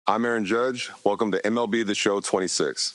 I'm Aaron Judge. Welcome to MLB The Show 26.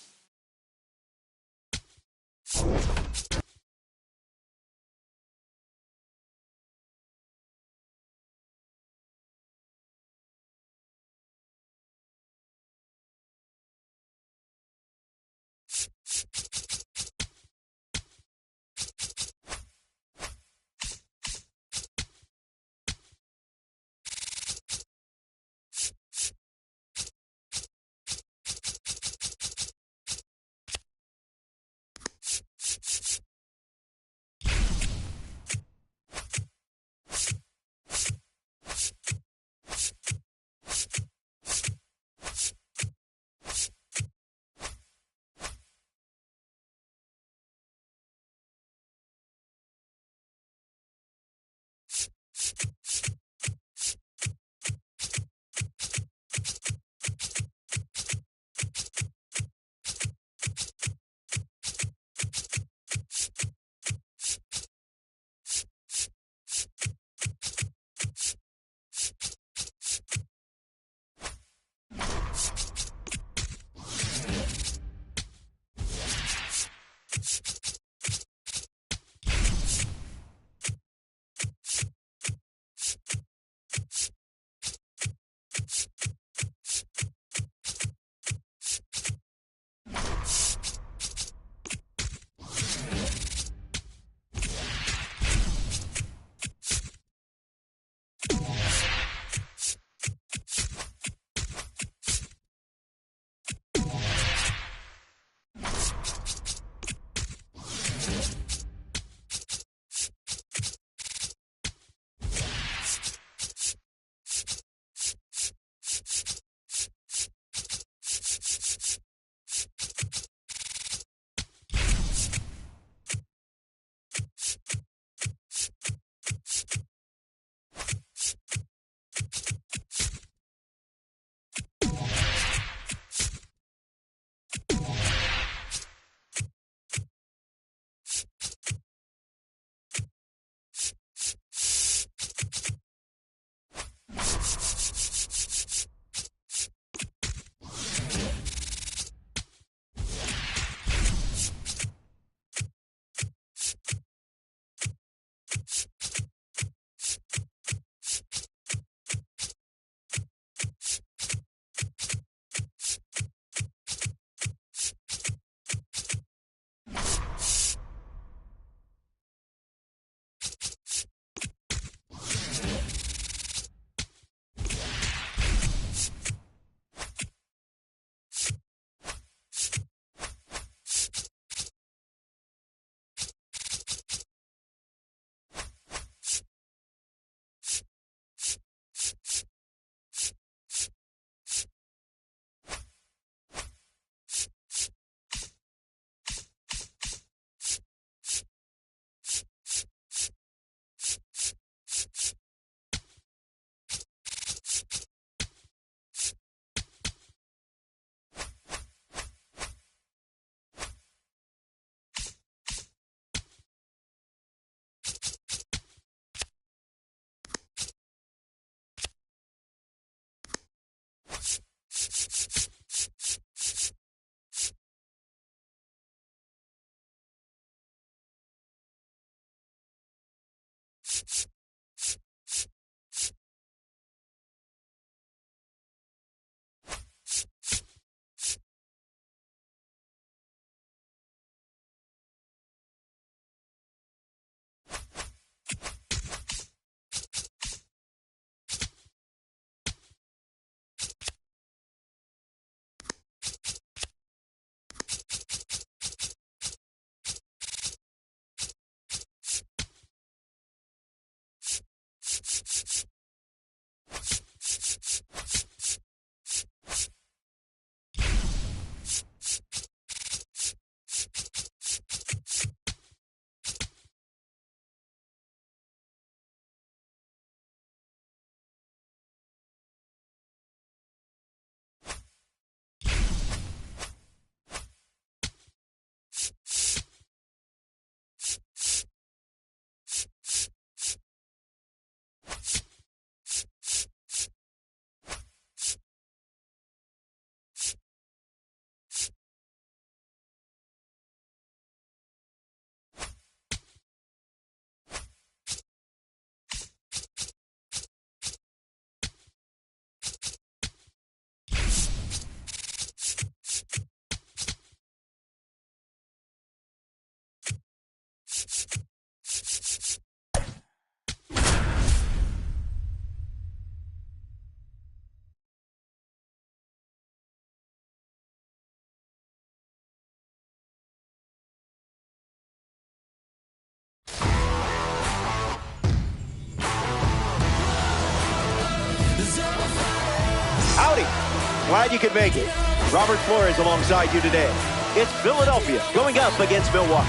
Howdy. Glad you could make it. Robert Flores alongside you today. It's Philadelphia going up against Milwaukee.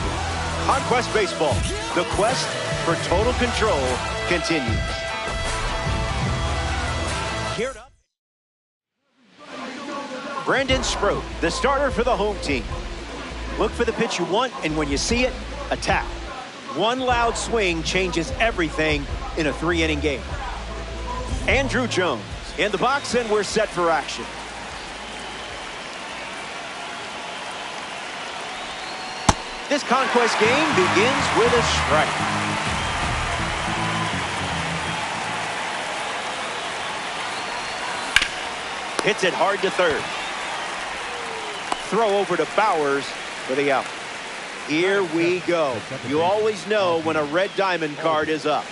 Conquest Baseball. The quest for total control continues. Geared up. Brandon Sproat, the starter for the home team. Look for the pitch you want, and when you see it, attack. One loud swing changes everything in a 3-inning game. Andrew Jones in the box, and we're set for action. This conquest game begins with a strike. Hits it hard to third. Throw over to Bowers for the out. Here we go. You always know when a red diamond card is up.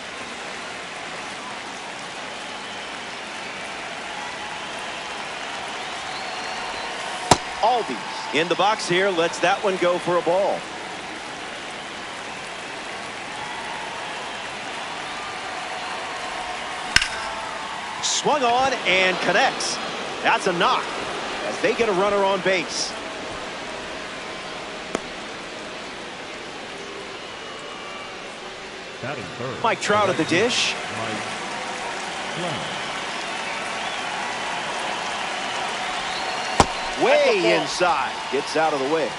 Albies in the box here. Lets that one go for a ball. Swung on and connects. That's a knock as they get a runner on base. Mike Trout at the dish. Way inside. Gets out of the way.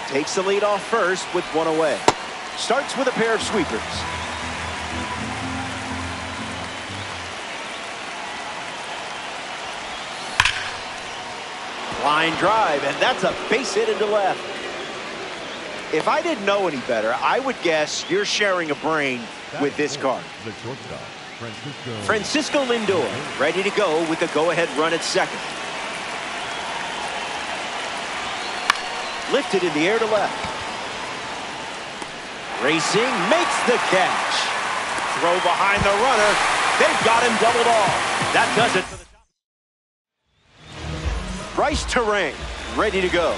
Takes the lead off first with one away. Starts with a pair of sweepers. Line drive, and that's a base hit into left. If I didn't know any better, I would guess you're sharing a brain with this card. Francisco Lindor ready to go with the go-ahead run at second. Lifted in the air to left. Racing, makes the catch. Throw behind the runner. They've got him doubled off. That does it for the top. Bryce Terang, ready to go.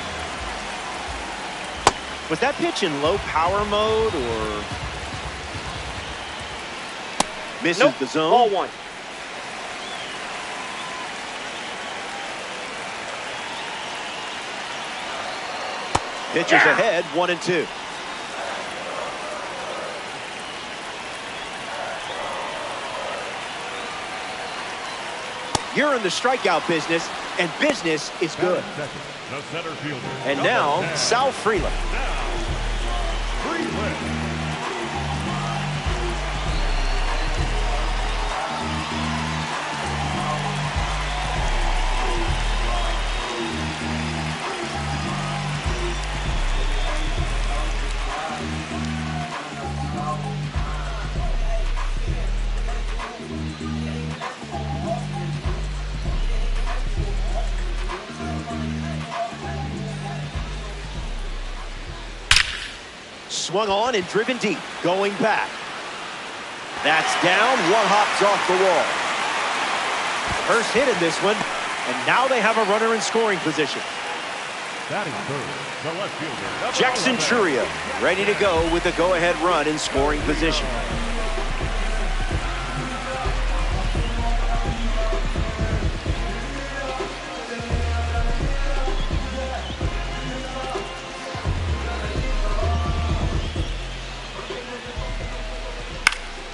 Was that pitch in low power mode or misses the zone? Ball one. Pitchers ahead, 1-2. You're in the strikeout business, and business is good. And now, Sal Freeland. Swung on and driven deep, going back. That's down, one hops off the wall. First hit in this one, and now they have a runner in scoring position. That is third, the left fielder. Jackson Churia, ready to go with the go-ahead run in scoring position.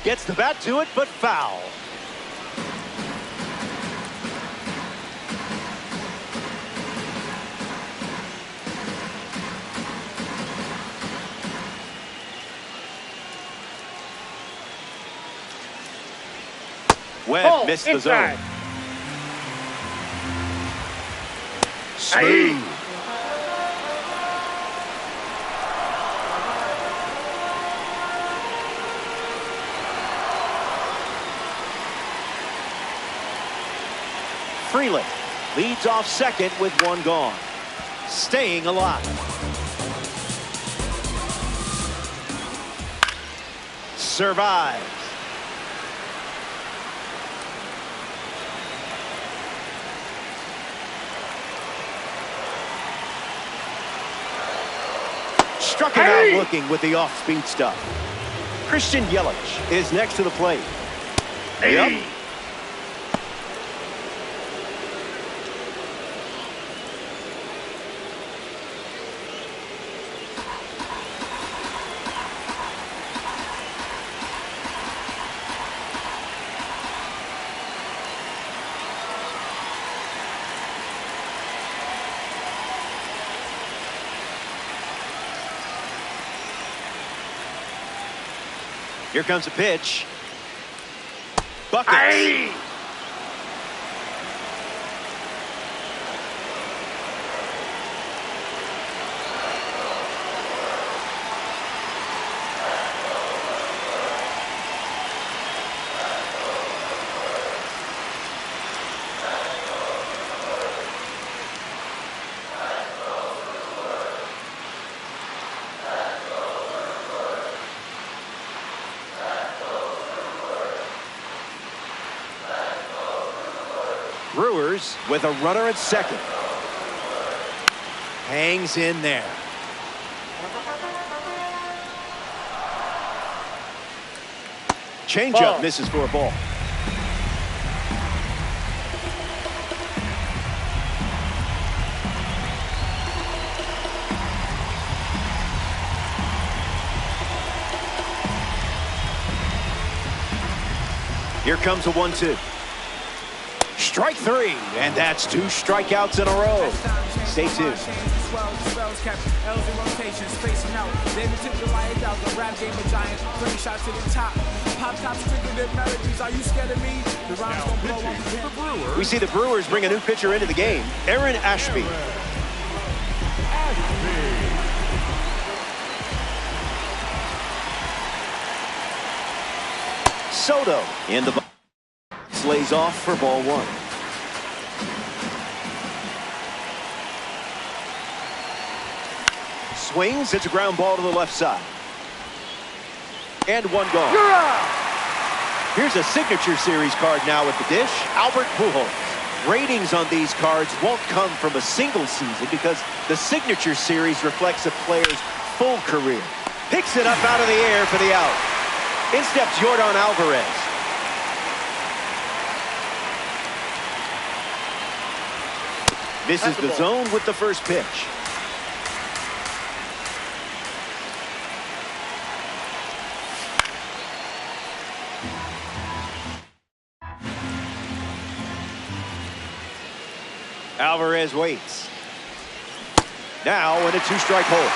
Gets the bat to it, but foul. Webb missed the zone. Smooth. Freeland leads off second with one gone. Staying alive. Survives. Struck him out looking with the off-speed stuff. Christian Yelich is next to the plate. Yep. Here comes a pitch. Buckets. Brewers with a runner at second. Hangs in there. Changeup misses for a ball. Here comes a 1-2. Strike three, and that's 2 strikeouts in a row. Stay tuned. We see the Brewers bring a new pitcher into the game, Aaron Ashby. Soto in the box. Lays off for ball 1. Swings, it's a ground ball to the left side. And 1 gone. Here's a signature series card now at the dish, Albert Pujols. Ratings on these cards won't come from a single season because the signature series reflects a player's full career. Picks it up out of the air for the out. In steps Yordan Alvarez. Misses the zone with the first pitch. Alvarez waits. Now in a 2-strike hold.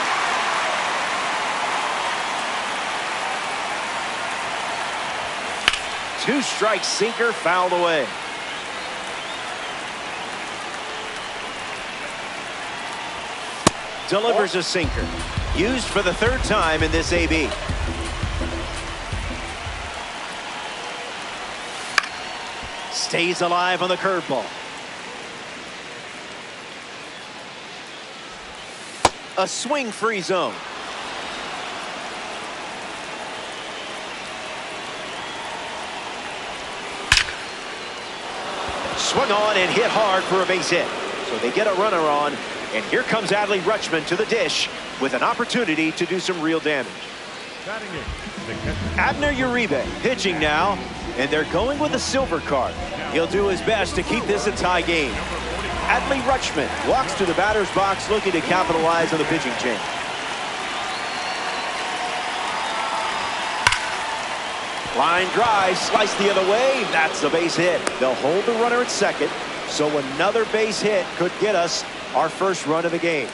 Two-strike sinker fouled away. Delivers a sinker. Used for the 3rd time in this AB. Stays alive on the curveball. A swing-free zone. Swung on and hit hard for a base hit. So they get a runner on. And here comes Adley Rutschman to the dish with an opportunity to do some real damage. Abner Uribe pitching now, and they're going with a silver card. He'll do his best to keep this a tie game. Adley Rutschman walks to the batter's box looking to capitalize on the pitching change. Line drive, sliced the other way. That's a base hit. They'll hold the runner at second, so another base hit could get us our first run of the game.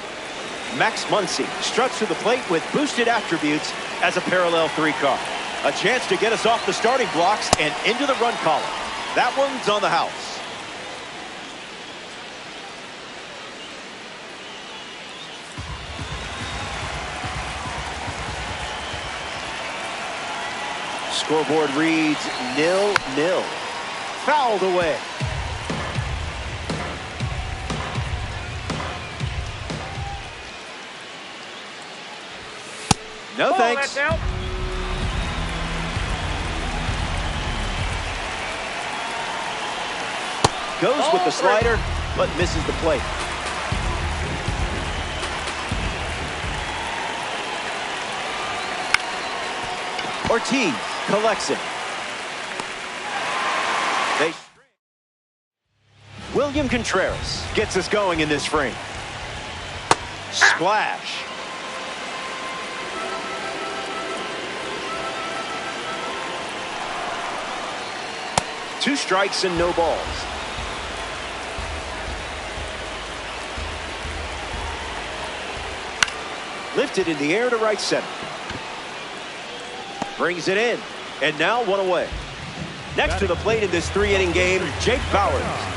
Max Muncy struts to the plate with boosted attributes as a parallel 3 card. A chance to get us off the starting blocks and into the run column. That one's on the house. Scoreboard reads 0-0. Fouled away. No thanks. Goes with the slider, but misses the plate. Ortiz collects it. William Contreras gets us going in this frame. Splash. Two strikes and no balls. Lifted in the air to right center. Brings it in. And now one away. Next to the plate in this 3-inning game, Jake Bauers.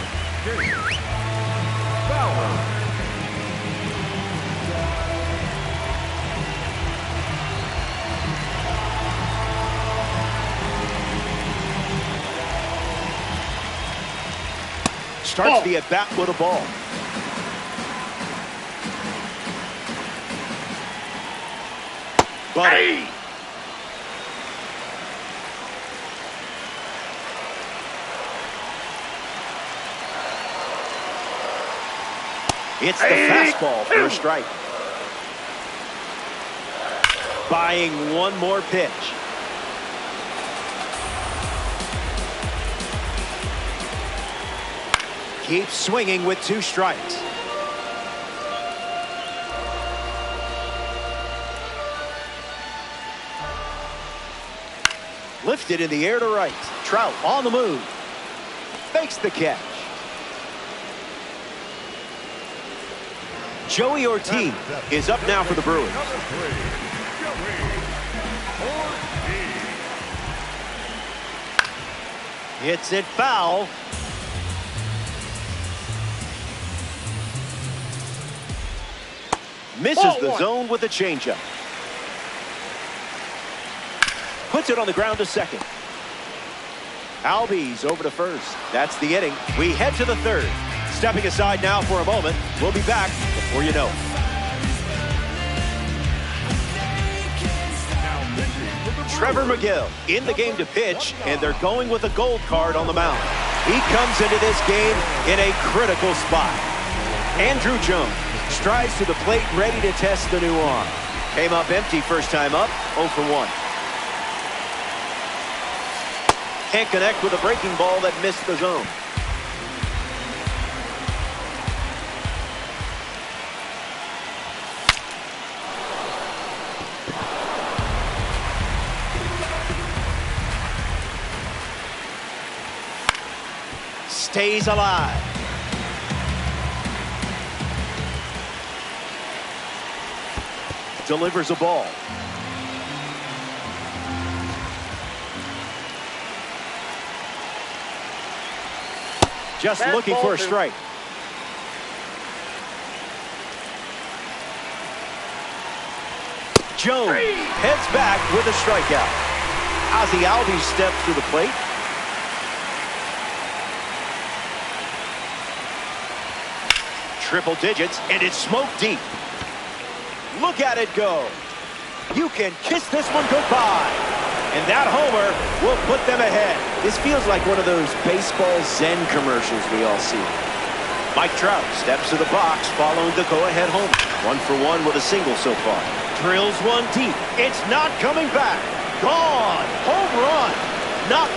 Starts the at-bat with a ball. Buddy. It's the fastball for a strike. Buying one more pitch. Keeps swinging with two strikes. Lifted in the air to right. Trout on the move. Fakes the catch. Joey Ortiz is up now for the Brewers. Hits it foul. Misses the zone with a changeup. Puts it on the ground to second. Albies over to first. That's the inning. We head to the third. Stepping aside now for a moment. We'll be back before you know it. Trevor McGill in the game to pitch, and they're going with a gold card on the mound. He comes into this game in a critical spot. Andrew Jones strides to the plate, ready to test the new arm. Came up empty first time up, 0 for 1. Can't connect with a breaking ball that missed the zone. Stays alive. Delivers a ball. Just looking for a strike. Jones heads back with a strikeout. Ozzie Albies steps to the plate. Triple digits, and it's smoked deep. Look at it go. You can kiss this one goodbye. And that homer will put them ahead. This feels like one of those baseball zen commercials we all see. Mike Trout steps to the box following the go-ahead home. 1 for 1 with a single so far. Drills one deep. It's not coming back. Gone. Home run. Not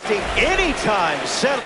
Anytime settle.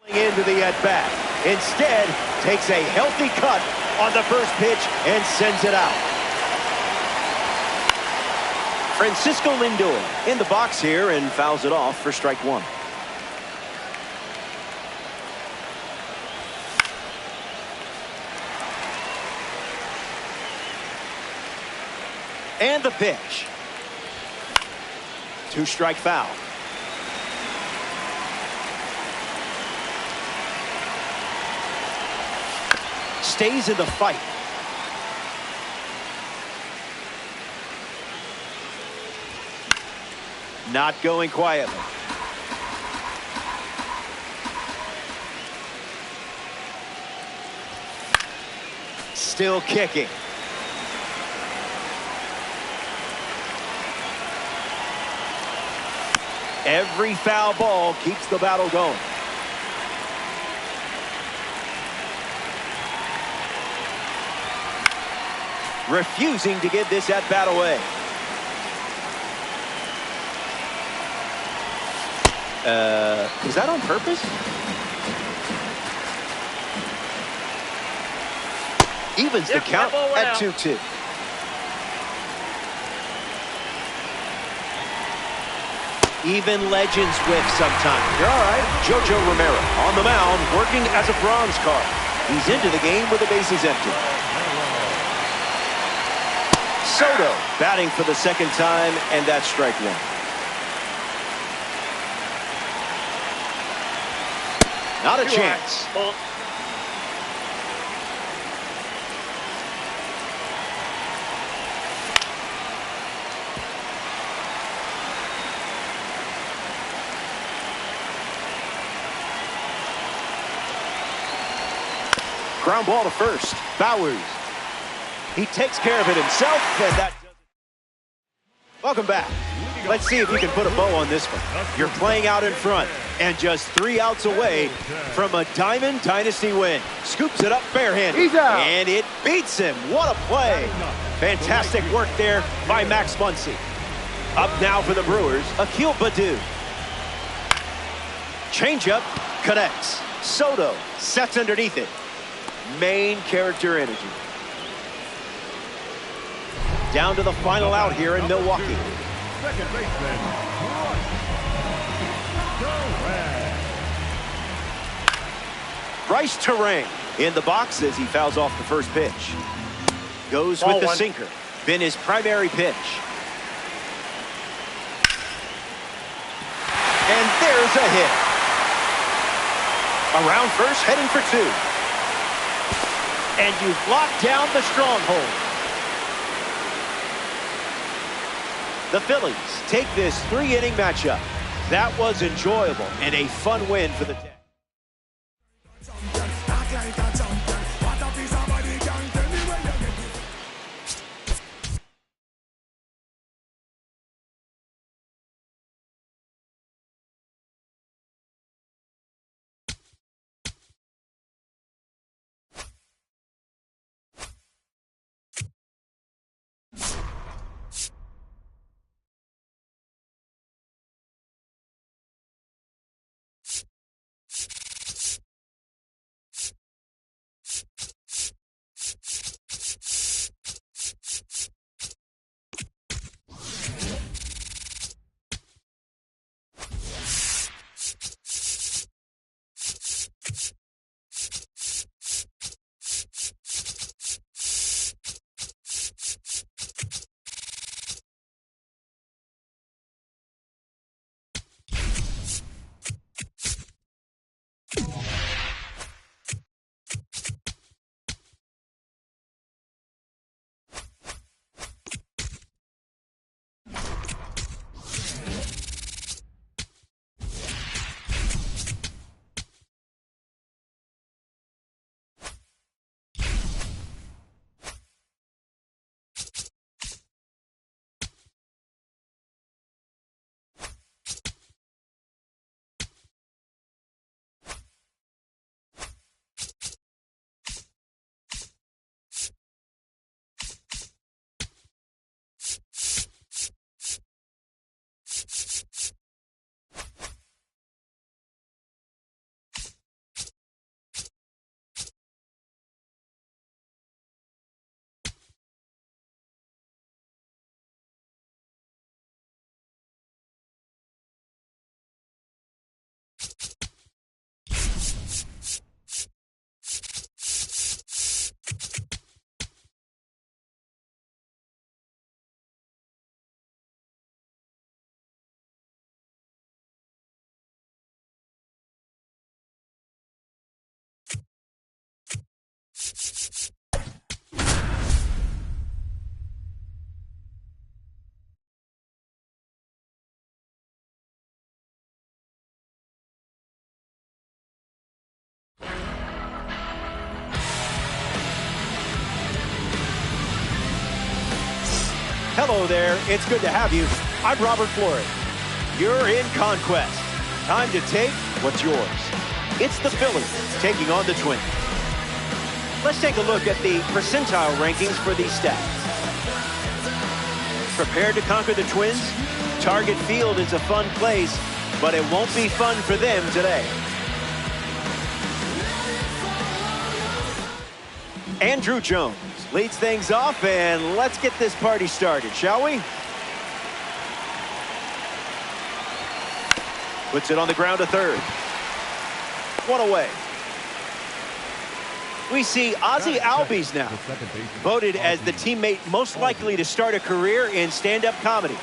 Into the at-bat. Instead, takes a healthy cut on the first pitch and sends it out. Francisco Lindor in the box here and fouls it off for strike one. And the pitch. 2-strike foul. Stays in the fight. Not going quietly. Still kicking. Every foul ball keeps the battle going. Refusing to give this at-bat away. Is that on purpose? Evens the count at 2-2. Even legends whiff sometimes. You're all right. Jojo Romero on the mound, working as a bronze card. He's into the game with the bases empty. Soto batting for the second time, and that's strike one. Not a chance. Ground ball to first. Bowers. He takes care of it himself, and that. Welcome back. Let's see if you can put a bow on this one. You're playing out in front, and just 3 outs away from a Diamond Dynasty win. Scoops it up barehanded, and it beats him. What a play. Fantastic work there by Max Muncy. Up now for the Brewers, Akil Baddoo. Changeup connects. Soto sets underneath it. Main character energy. Down to the final out here in Milwaukee. Second baseman, Bryce Terang in the box as he fouls off the first pitch. Goes with the sinker. Been his primary pitch. And there's a hit. Around first, heading for two. And you've locked down the stronghold. The Phillies take this 3-inning matchup. That was enjoyable and a fun win for the team. Hello there, it's good to have you. I'm Robert Flory. You're in Conquest. Time to take what's yours. It's the Phillies taking on the Twins. Let's take a look at the percentile rankings for these stats. Prepared to conquer the Twins? Target Field is a fun place, but it won't be fun for them today. Andrew Jones leads things off, and let's get this party started, shall we? Puts it on the ground to third. One away. We see Ozzie Albies now, voted as the teammate most likely to start a career in stand-up comedy.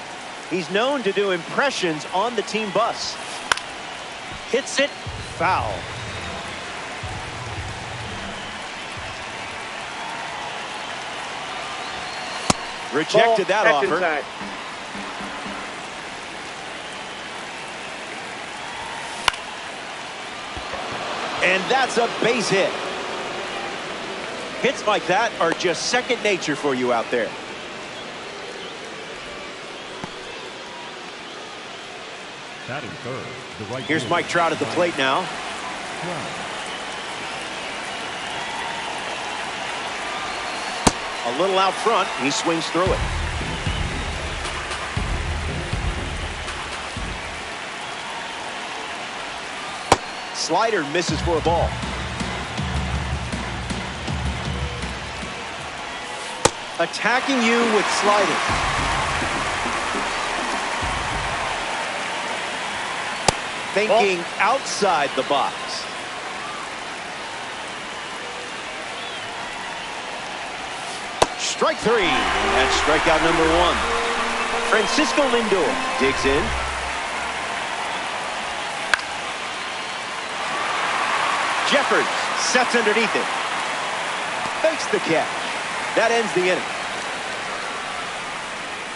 He's known to do impressions on the team bus. Hits it, foul. Rejected that offer. And that's a base hit. Hits like that are just second nature for you out there. Batting third, the right. Here's Mike Trout at the plate now. A little out front, he swings through it. Slider misses for a ball. Attacking you with sliding. Thinking outside the box. Strike three. And that's strikeout number one. Francisco Lindor digs in. Jeffers sets underneath it. Fakes the catch. That ends the inning.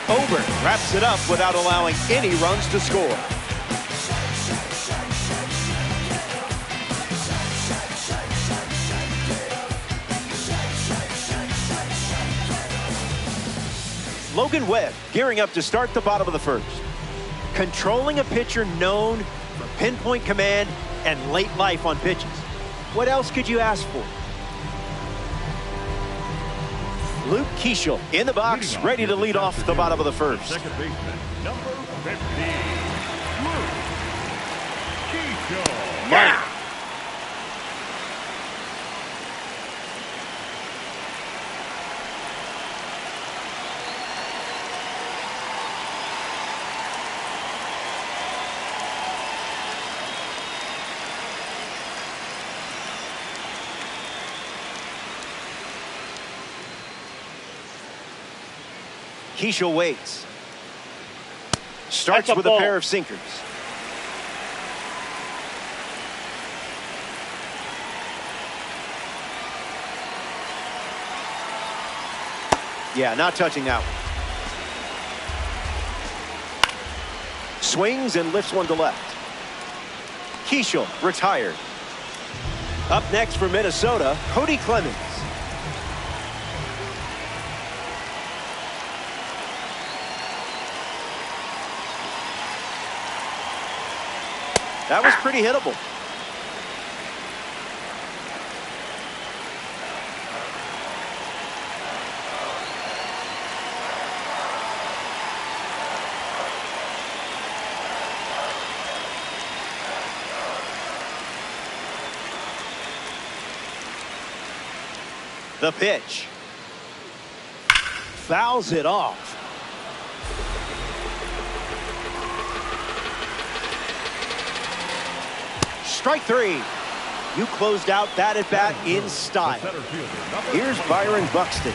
Ober wraps it up without allowing any runs to score. Logan Webb gearing up to start the bottom of the first. Controlling a pitcher known for pinpoint command and late life on pitches. What else could you ask for? Luke Keeschel in the box, ready to lead off the bottom of the first. Second baseman, number 50, Luke Keeschel. Yeah. Keeschel waits. Starts with a pair of sinkers. Yeah, not touching that one. Swings and lifts one to left. Keeschel retired. Up next for Minnesota, Cody Clemens. That was pretty hittable. The pitch. Fouls it off. Strike three. You closed out that at bat in style. Here's Byron Buxton.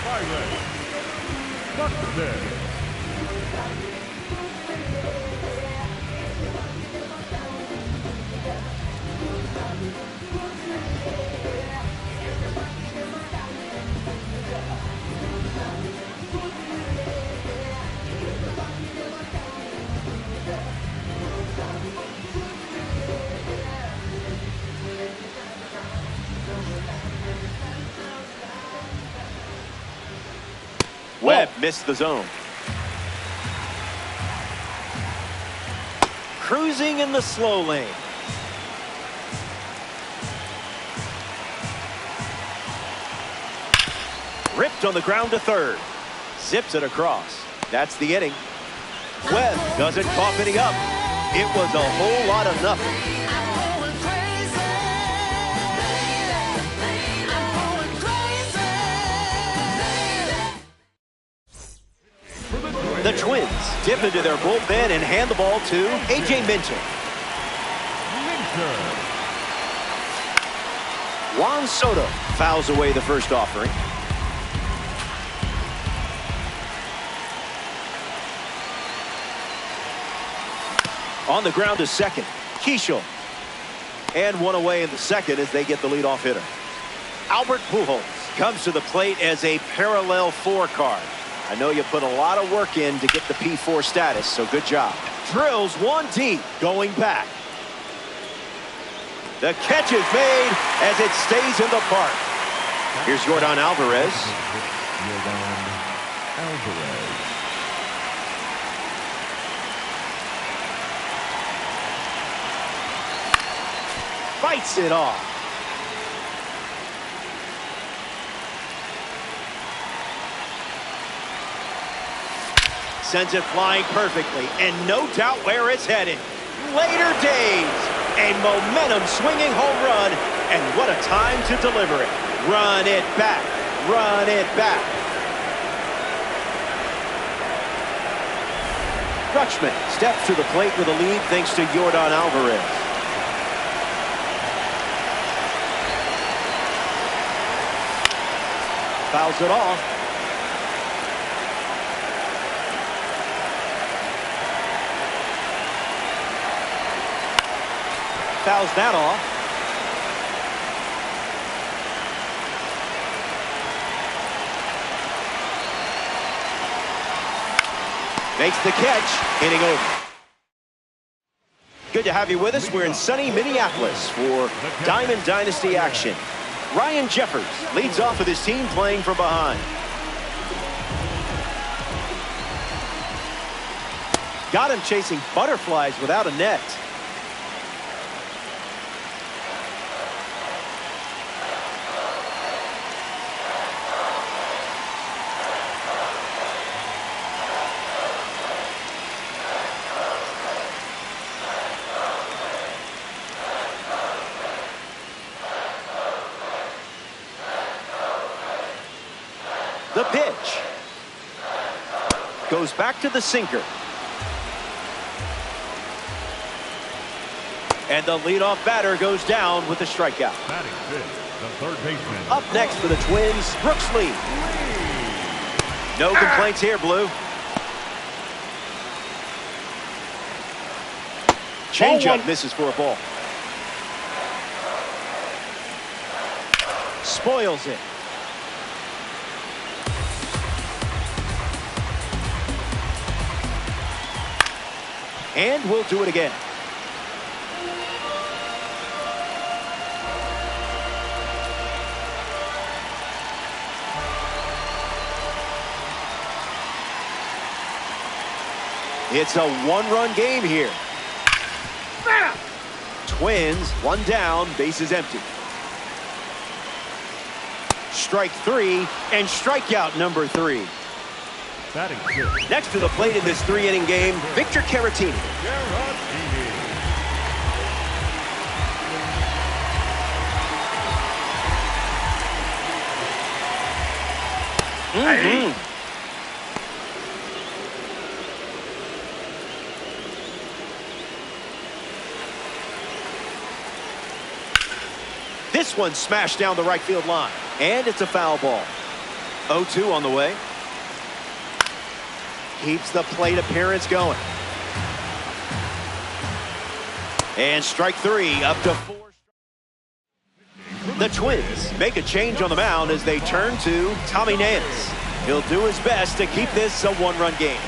Webb missed the zone. Cruising in the slow lane. Ripped on the ground to third. Zips it across. That's the inning. Webb doesn't cough any up. It was a whole lot of nothing. The Twins dip into their bullpen and hand the ball to A.J. Minter. Juan Soto fouls away the first offering. On the ground to second, Keeschel. And one away in the second as they get the leadoff hitter. Albert Pujols comes to the plate as a parallel four card. I know you put a lot of work in to get the P4 status, so good job. Drills one deep, going back. The catch is made as it stays in the park. Here's Yordan Alvarez. Fights it off. Sends it flying perfectly, and no doubt where it's headed. Later days, a momentum-swinging home run, and what a time to deliver it. Run it back, run it back. Dutchman steps to the plate with a lead thanks to Yordan Alvarez. Fouls it off. fouls that off. Makes the catch, hitting over. Good to have you with us. We're in sunny Minneapolis for Diamond Dynasty action. Ryan Jeffers leads off with his team playing from behind. Got him chasing butterflies without a net. The pitch. Goes back to the sinker. And the leadoff batter goes down with a strikeout. Batting fifth, the third baseman. Up next for the Twins, Brooks Lee. No complaints here, Blue. Changeup misses for a ball. Spoils it. And we'll do it again. It's a one-run game here. Twins, one down, bases empty. Strike three, and strikeout number 3. Batting fifth. Next to the plate in this 3-inning game, Victor Caratini. This one smashed down the right field line, and it's a foul ball. 0-2 on the way. Keeps the plate appearance going. And strike 3, up to 4. The Twins make a change on the mound as they turn to Tommy Nance. He'll do his best to keep this a one-run game.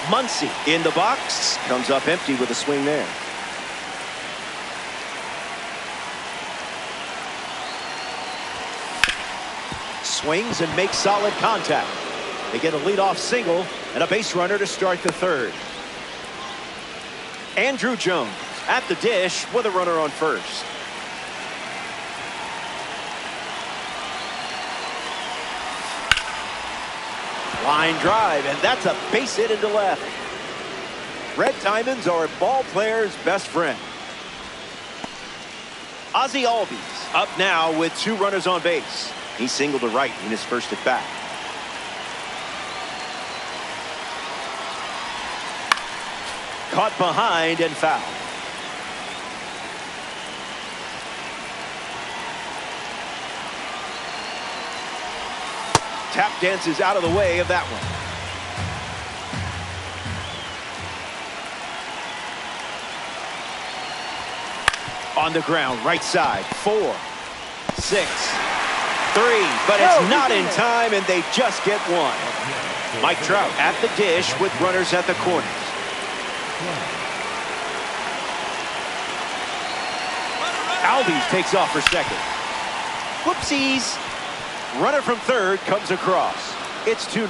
Muncy in the box. Comes up empty with a swing there. Swings and makes solid contact. They get a leadoff single and a base runner to start the third. Andrew Jones at the dish with a runner on first. Line drive, and that's a base hit into left. Red Diamonds are a ball player's best friend. Ozzie Albies up now with 2 runners on base. He singled to right in his first at bat. Caught behind and foul. Tap dances out of the way of that one. On the ground, right side, 4, 6, 3, but it's not in time, and they just get one. Mike Trout at the dish with runners at the corners. Albies takes off for second. Whoopsies. Runner from third comes across. It's 2-0.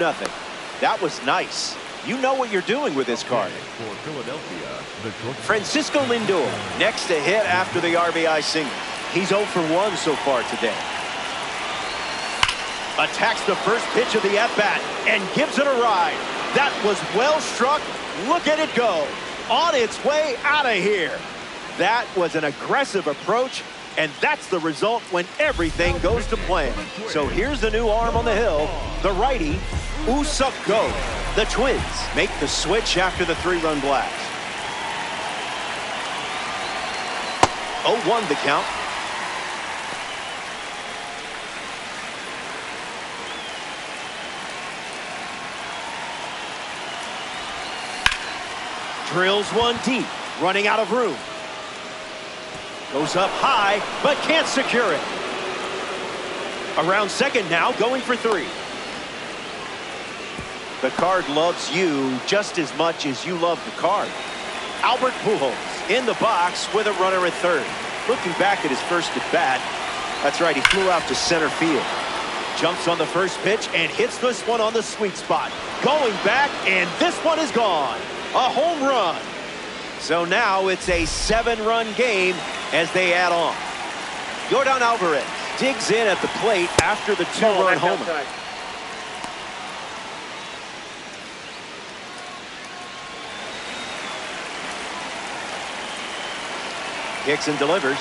That was nice. You know what you're doing with this card. For Philadelphia, Francisco Lindor next to hit after the RBI single. He's 0 for 1 so far today. Attacks the first pitch of the at-bat and gives it a ride. That was well struck. Look at it go. On its way out of here. That was an aggressive approach, and that's the result when everything goes to plan. So here's the new arm on the hill, the righty, Go. The Twins make the switch after the 3-run blast. 0-1 the count. Drills one deep, running out of room. Goes up high, but can't secure it. Around second now, going for three. The card loves you just as much as you love the card. Albert Pujols in the box with a runner at third. Looking back at his first at bat, that's right, he flew out to center field. Jumps on the first pitch and hits this one on the sweet spot. Going back, and this one is gone. A home run. So now it's a 7-run game as they add on. Yordan Alvarez digs in at the plate after the 2-run homer. Outside. Kicks and delivers.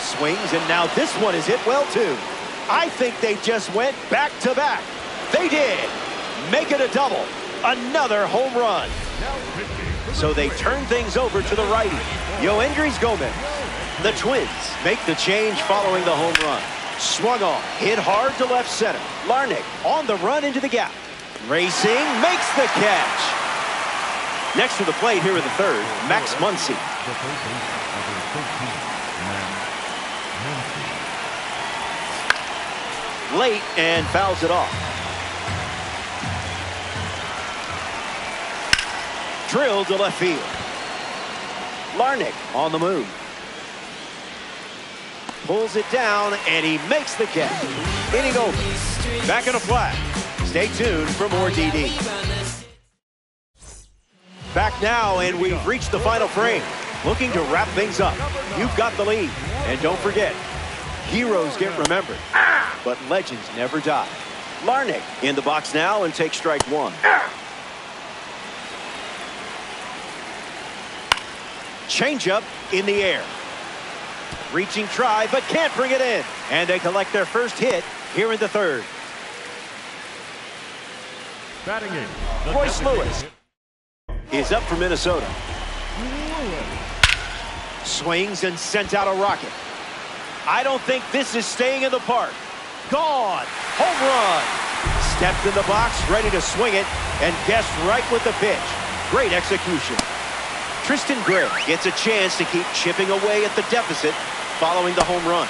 Swings, and now this one is hit well too. I think they just went back to back. They did. Make it a double. Another home run. So they turn things over to the righty, Yoendrys Gomez. The Twins make the change following the home run. Swung on, hit hard to left center. Larnach on the run into the gap. Racing, makes the catch. Next to the plate here in the third, Max Muncy. Late and fouls it off. Drilled to left field. Larnach on the move. Pulls it down, and he makes the catch. Inning over. Back in a flat. Stay tuned for more DD. Back now, and we've reached the final frame. Looking to wrap things up. You've got the lead. And don't forget, heroes get remembered, but legends never die. Larnach in the box now and takes strike one. Changeup in the air. Reaching try, but can't bring it in. And they collect their first hit here in the third. Batting in. Royce Lewis is up for Minnesota. Swings and sent out a rocket. I don't think this is staying in the park. Gone. Home run. Stepped in the box, ready to swing it, and guessed right with the pitch. Great execution. Tristan Gray gets a chance to keep chipping away at the deficit following the home run.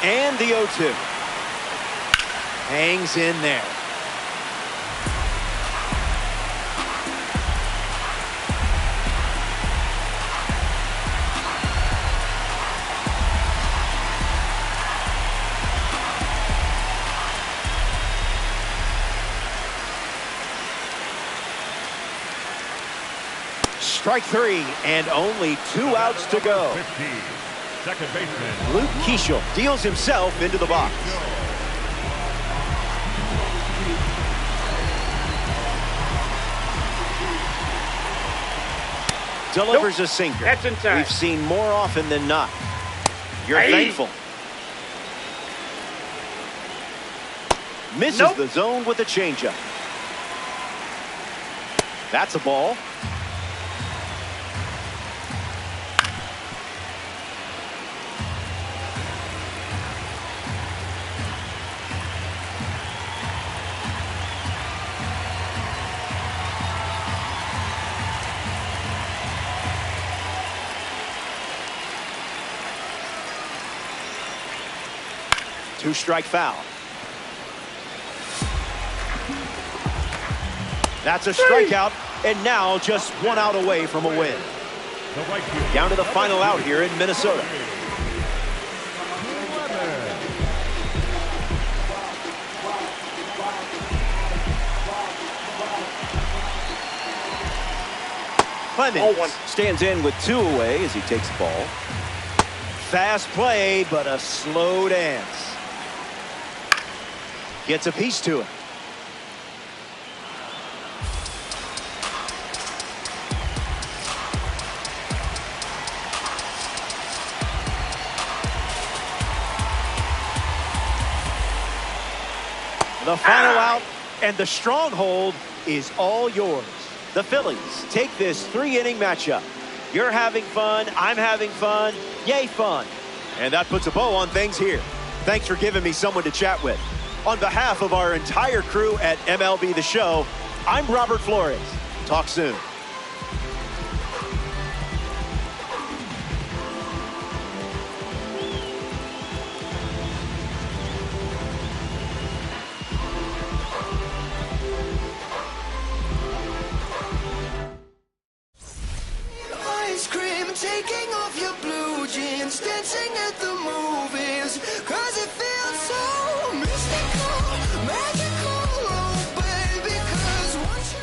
And the 0-2. Hangs in there. Strike three, and only 2 outs to go. 50. Second baseman. Luke Keeschel deals himself into the box. Delivers a sinker. That's inside. We've seen more often than not. You're thankful. Misses the zone with a changeup. That's a ball. Two-strike foul. That's a strikeout, and now just 1 out away from a win. The right field. Down to the final out here in Minnesota. Clemens stands in with 2 away as he takes the ball. Fast play, but a slow dance. Gets a piece to it. The final out, and the stronghold is all yours. The Phillies take this 3-inning matchup. You're having fun, I'm having fun, yay fun. And that puts a bow on things here. Thanks for giving me someone to chat with. On behalf of our entire crew at MLB The Show, I'm Robert Flores. Talk soon. Ice cream, taking off your blue jeans, dancing at the movies, 'cause it feels so mystical, magical, oh baby, 'cause once you...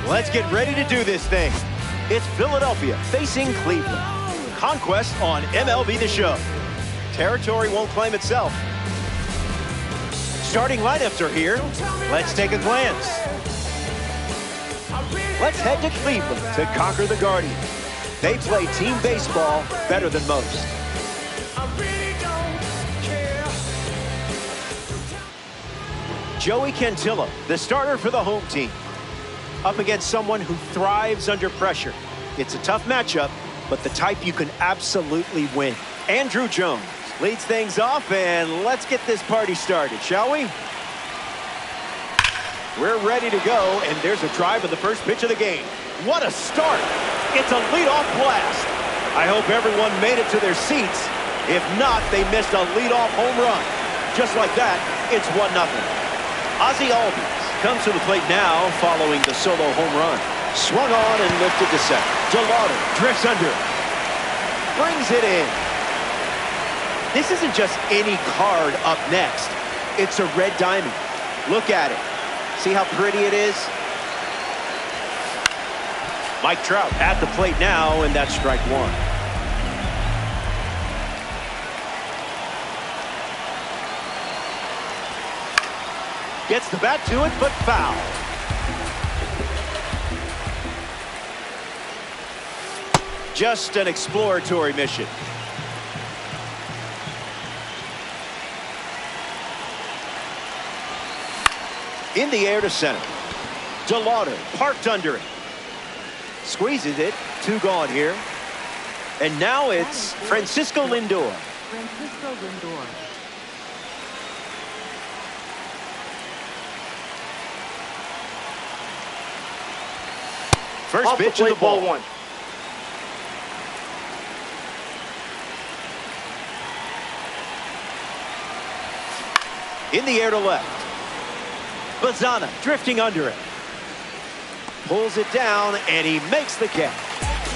Let's get ready to do this thing. It's Philadelphia facing Cleveland. Conquest on MLB The Show. Territory won't claim itself. Starting lineups are here. Let's take a glance. Let's head to Cleveland to conquer the Guardians. They play team baseball better than most. Joey Cantillo, the starter for the home team, up against someone who thrives under pressure. It's a tough matchup, but the type you can absolutely win. Andrew Jones leads things off, and let's get this party started, shall we? We're ready to go, and there's a drive of the first pitch of the game. What a start! It's a leadoff blast. I hope everyone made it to their seats. If not, they missed a leadoff home run. Just like that, It's 1-0. Ozzie Albies comes to the plate now following the solo home run. Swung on and lifted to second. DeLauder drifts under. Brings it in. This isn't just any card up next. It's a red diamond. Look at it. See how pretty it is? Mike Trout at the plate now, and that's strike one. Gets the bat to it, but foul. Just an exploratory mission. In the air to center. DeLauder parked under it. Squeezes it. 2 gone here. And now it's Francisco Lindor. Francisco Lindor. First pitch of the ball. One. In the air to left. Bazana drifting under it. Pulls it down, and he makes the catch.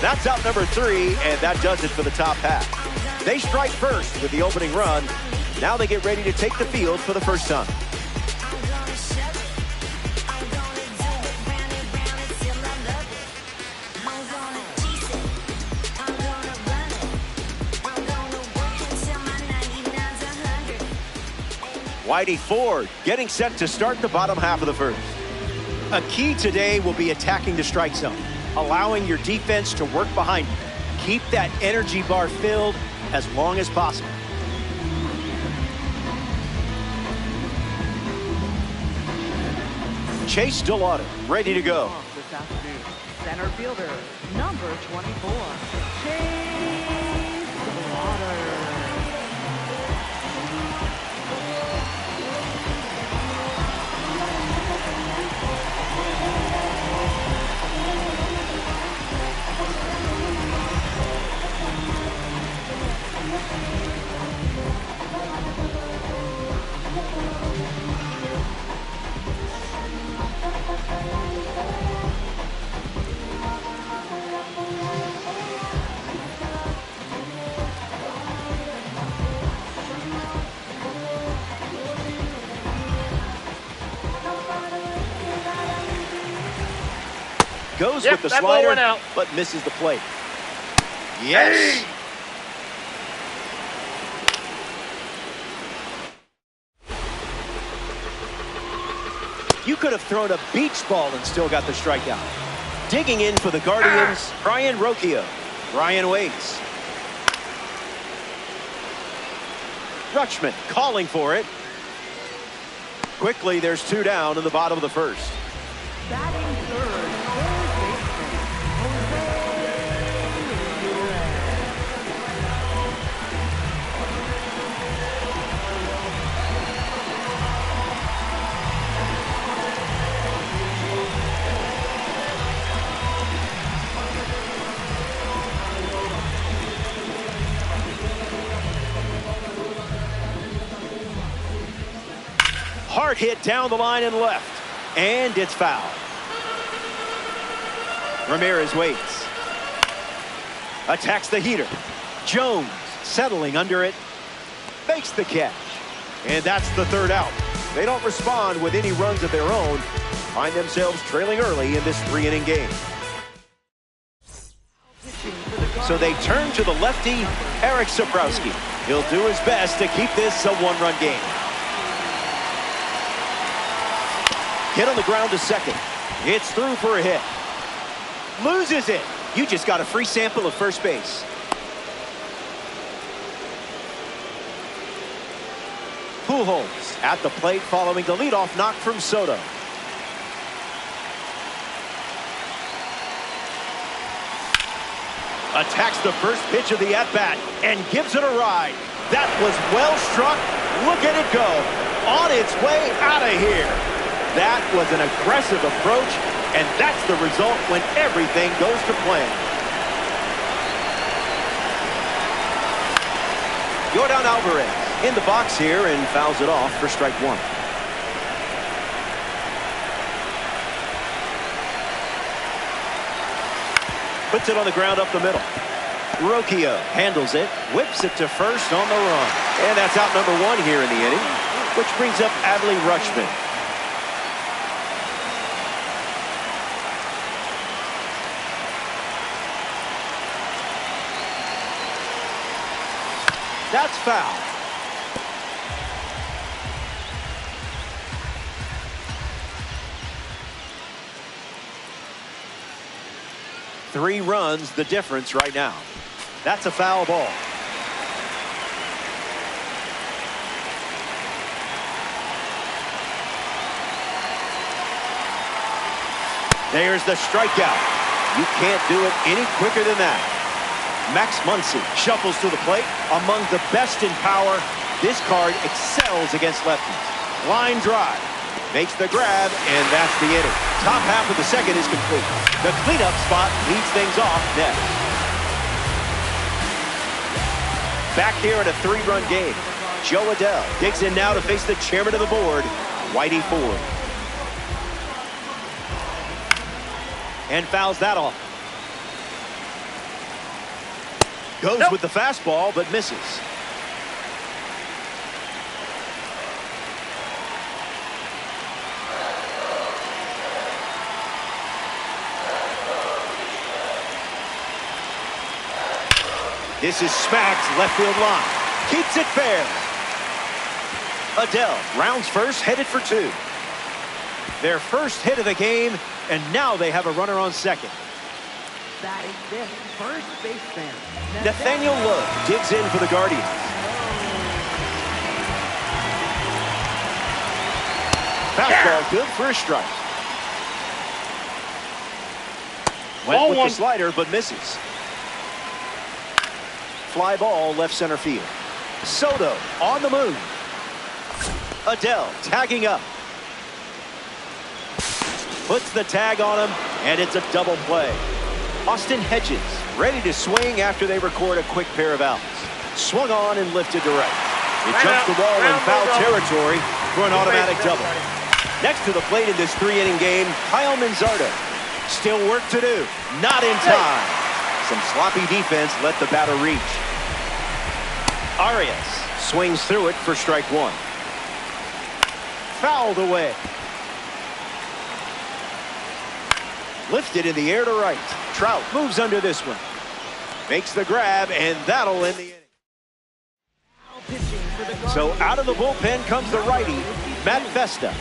That's out number 3, and that does it for the top half. They strike first with the opening run. Now they get ready to take the field for the first time. Whitey Ford getting set to start the bottom half of the first. A key today will be attacking the strike zone, allowing your defense to work behind you. Keep that energy bar filled as long as possible. Chase DeLauder ready to go. This afternoon, center fielder, number 24, Chase DeLauder. Goes Yep, with the that ball went slider, out. but misses the plate. Yes. Hey! You could have thrown a beach ball and still got the strikeout. Digging in for the Guardians, Brian Rocchio. Brian waits. Rutschman calling for it. Quickly, there's 2 down in the bottom of the first. Batting third, third baseman, Hard hit down the line and left. And it's foul. Ramirez waits. Attacks the heater. Jones settling under it. Makes the catch. And that's the 3rd out. They don't respond with any runs of their own. Find themselves trailing early in this 3-inning game. So they turn to the lefty, Eric Sabrowski. He'll do his best to keep this a 1-run game. Hit on the ground to second. It's through for a hit. Loses it. You just got a free sample of first base. Pujols at the plate following the leadoff knock from Soto. Attacks the first pitch of the at-bat and gives it a ride. That was well struck. Look at it go. On its way out of here. That was an aggressive approach, and that's the result when everything goes to plan. Yordan Alvarez In the box here and fouls it off for strike one. Puts it on the ground up the middle. Rocchio handles it, whips it to first on the run. And that's out number one here in the inning, which brings up Adley Rutschman. That's foul. Three runs the difference right now. That's a foul ball. There's the strikeout. You can't do it any quicker than that. Max Muncy shuffles to the plate. Among the best in power, this card excels against lefties. Line drive. Makes the grab, and that's the inning. Top half of the second is complete. The cleanup spot leads things off next. Back here in a three-run game. Joe Adell digs in now to face the chairman of the board, Whitey Ford. And fouls that off. Goes with the fastball, but misses. This is smacked left field line. Keeps it fair. Adell rounds first, headed for two. Their first hit of the game, and now they have a runner on second. That is this first baseman. Nathaniel Lowe digs in for the Guardians. Fastball good for a strike. Went with the slider, but misses. Fly ball left center field. Soto on the move. Adell tagging up. Puts the tag on him, and it's a double play. Austin Hedges ready to swing after they record a quick pair of outs. Swung on and lifted to right. It jumps the wall in foul territory for an automatic double. Next to the plate in this three-inning game, Kyle Manzardo. Still work to do. Not in time. Some sloppy defense let the batter reach. Arias swings through it for strike one. Fouled away. Lifted in the air to right. Trout moves under this one. Makes the grab, and that'll end the inning. So out of the bullpen comes the righty, Matt Festa.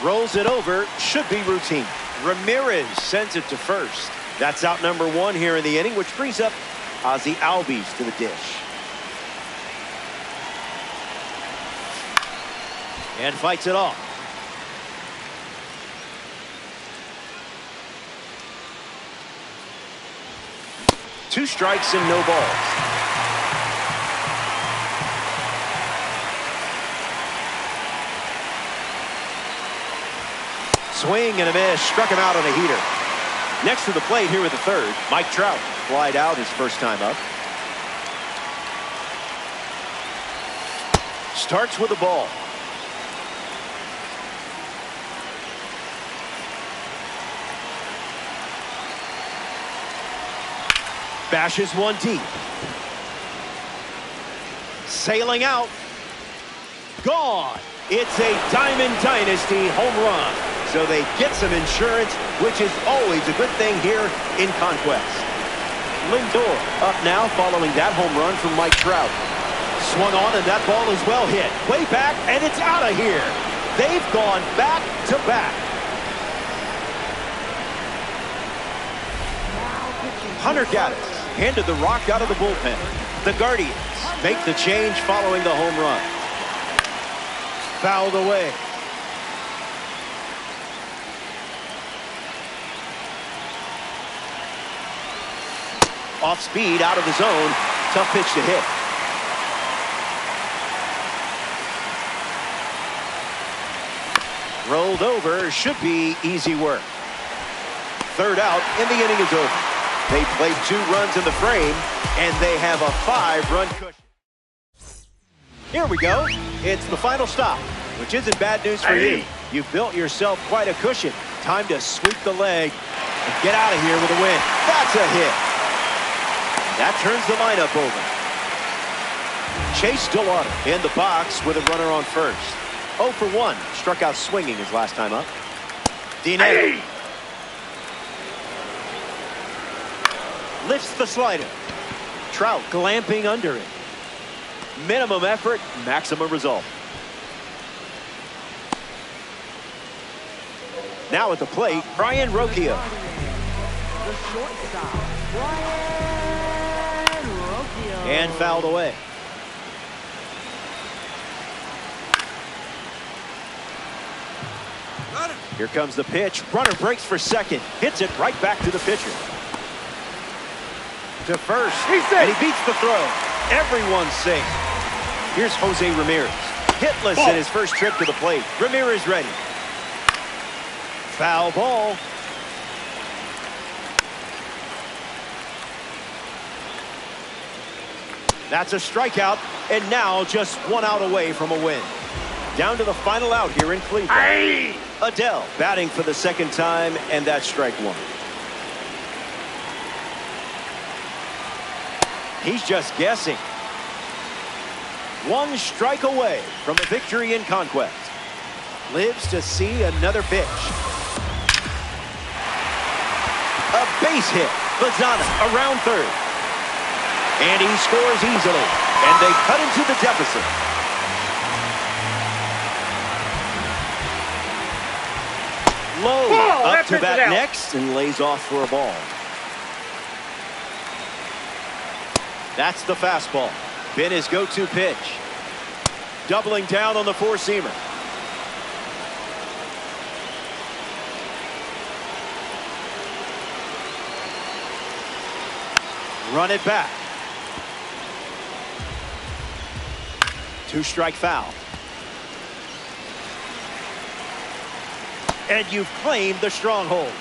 Rolls it over, should be routine. Ramirez sends it to first. That's out number one here in the inning, which brings up Ozzie Albies to the dish. And fights it off. Two strikes and no balls. Swing and a miss. Struck him out on a heater. Next to the plate here with the third, Mike Trout. Flied out his first time up. Starts with the ball. Bashes one deep. Sailing out. Gone. It's a Diamond Dynasty home run. So they get some insurance, which is always a good thing here in Conquest. Lindor up now following that home run from Mike Trout. Swung on, and that ball is well hit. Way back, and it's out of here. They've gone back to back. Hunter Gaddis handed the rock out of the bullpen. The Guardians make the change following the home run. Fouled away. Off speed, out of the zone. Tough pitch to hit. Rolled over, should be easy work. Third out, and the inning is over. They played 2 runs in the frame, and they have a 5-run cushion. Here we go. It's the final stop, which isn't bad news for you. You've built yourself quite a cushion. Time to sweep the leg and get out of here with a win. That's a hit. That turns the lineup over. Chase Delauder in the box with a runner on first. 0 for 1. Struck out swinging his last time up. Dinelli lifts the slider. Trout glamping under it. Minimum effort, maximum result. Now at the plate, Brian Rocchio. The shortstop, Brian Rocchio. And fouled away. Here comes the pitch. Runner breaks for second. Hits it right back to the pitcher. To first. And he beats the throw. Everyone's safe. Here's Jose Ramirez. Hitless in his first trip to the plate. Ramirez ready. Foul ball. That's a strikeout, and now just 1 out away from a win. Down to the final out here in Cleveland. Adele batting for the second time, and that's strike 1. He's just guessing. 1 strike away from a victory in Conquest. Lives to see another pitch. A base hit. Lozana around third. And he scores easily. And they cut into the deficit. Low up to bat next and lays off for a ball. That's the fastball. Been his go-to pitch. Doubling down on the four-seamer. Run it back. 2-strike foul. And you've claimed the stronghold.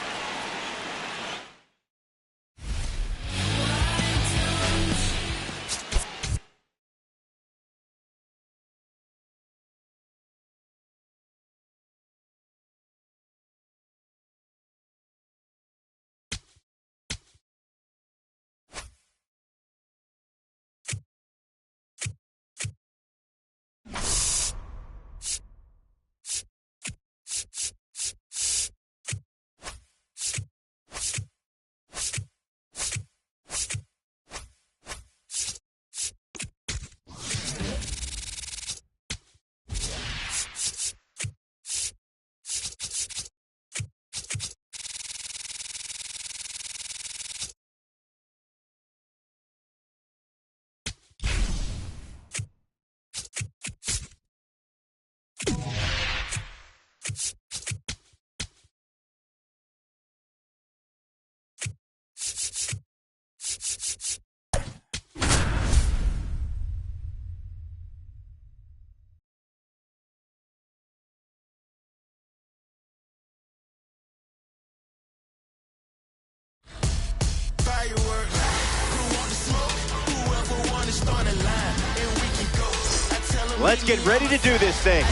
Let's get ready to do this thing.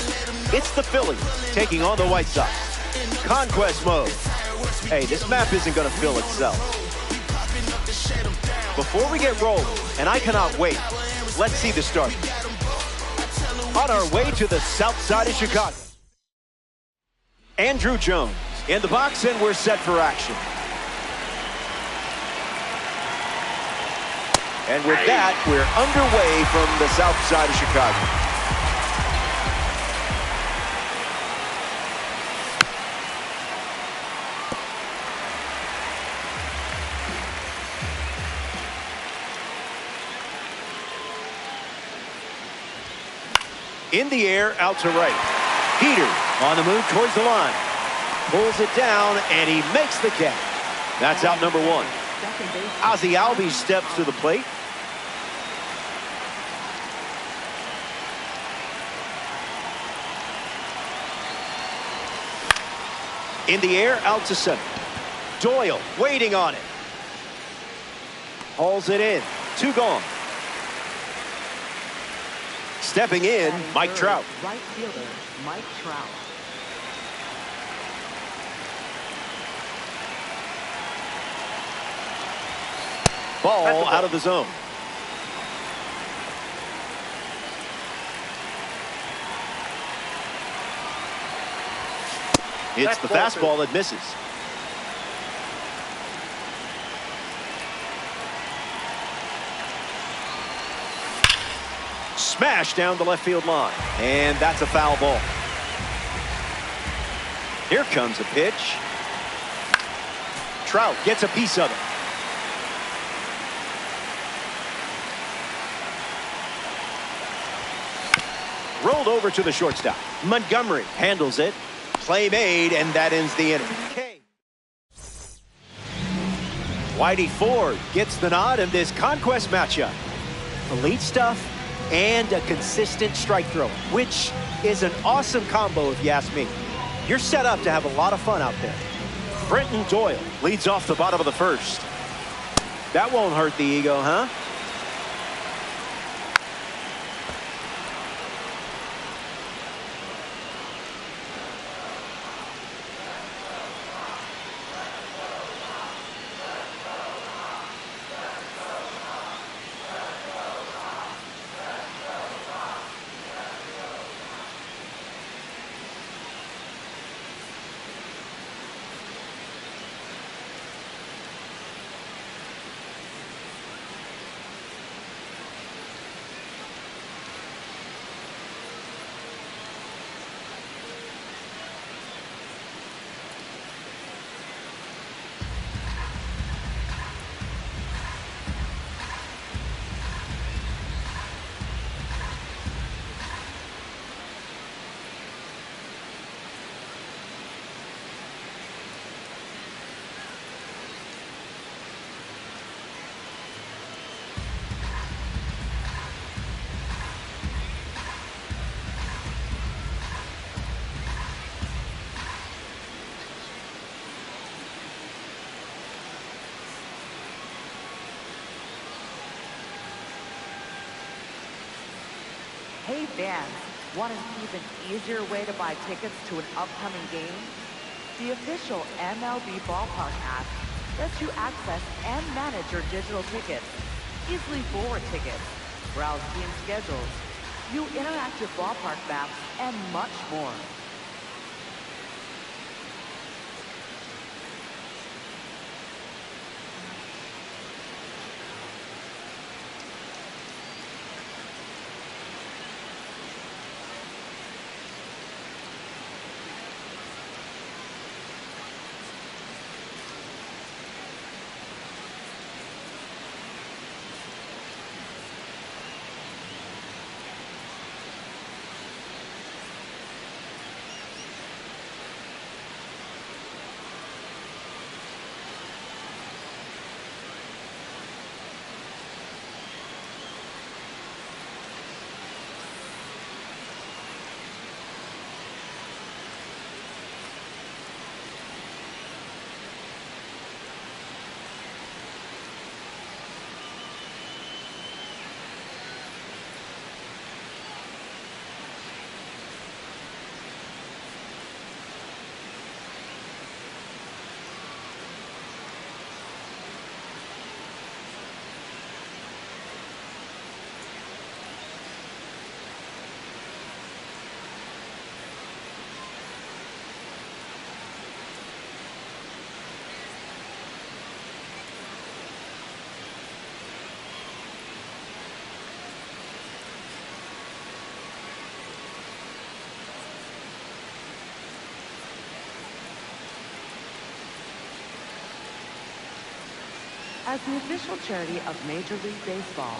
It's the Phillies taking on the White Sox. Conquest mode. Hey, this map isn't going to fill itself. Before we get rolling, and I cannot wait, let's see the start. On our way to the south side of Chicago. Andrew Jones in the box, and we're set for action. And with that, we're underway from the south side of Chicago. In the air, out to right. Peter on the move towards the line. Pulls it down, and he makes the catch. That's out number 1. Ozzie Albies steps to the plate. In the air, out to center. Doyle waiting on it. Hauls it in. 2 gone. Stepping in, Batting Mike third, Trout. Right fielder, Mike Trout. Ball out of the zone. It's the fastball that misses. Smash down the left field line. And that's a foul ball. Here comes a pitch. Trout gets a piece of it. Rolled over to the shortstop. Montgomery handles it. Play made, and that ends the inning. Whitey Ford gets the nod in this conquest matchup. Elite stuff and a consistent strike throw, which is an awesome combo if you ask me. You're set up to have a lot of fun out there. Brenton Doyle leads off the bottom of the first. That won't hurt the ego, huh? Hey fans, want an even easier way to buy tickets to an upcoming game? The official MLB Ballpark app lets you access and manage your digital tickets, easily forward tickets, browse team schedules, view interactive ballpark maps, and much more. As the official charity of Major League Baseball,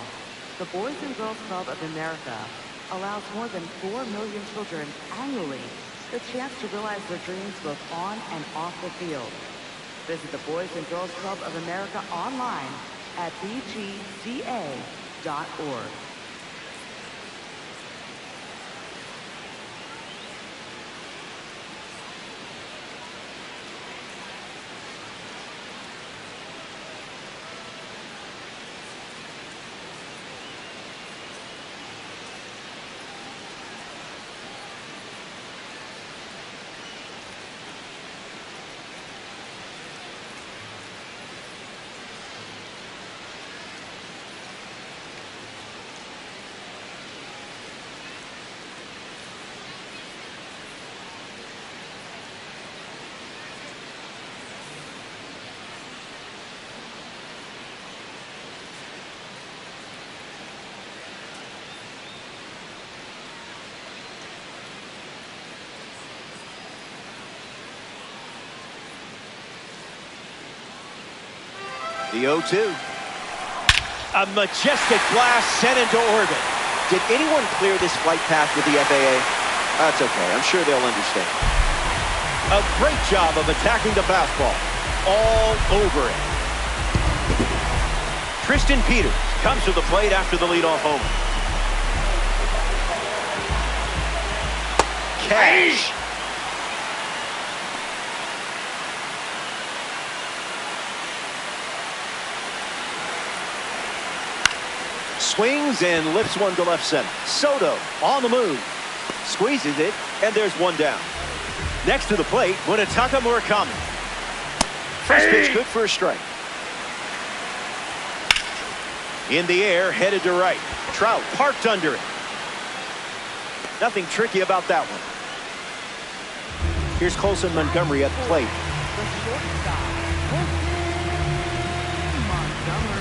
the Boys and Girls Club of America allows more than 4 million children annually the chance to realize their dreams both on and off the field. Visit the Boys and Girls Club of America online at bgca.org. The 0-2. A majestic blast sent into orbit. Did anyone clear this flight path with the FAA? That's okay. I'm sure they'll understand. A great job of attacking the fastball. All over it. Tristan Peters comes to the plate after the leadoff homer. Cash. Swings and lifts one to left center. Soto on the move. Squeezes it, and there's one down. Next to the plate, Munetaka Murakami. First pitch good for a strike. In the air, headed to right. Trout parked under it. Nothing tricky about that one. Here's Colson Montgomery at the plate. The shortstop, Colson Montgomery.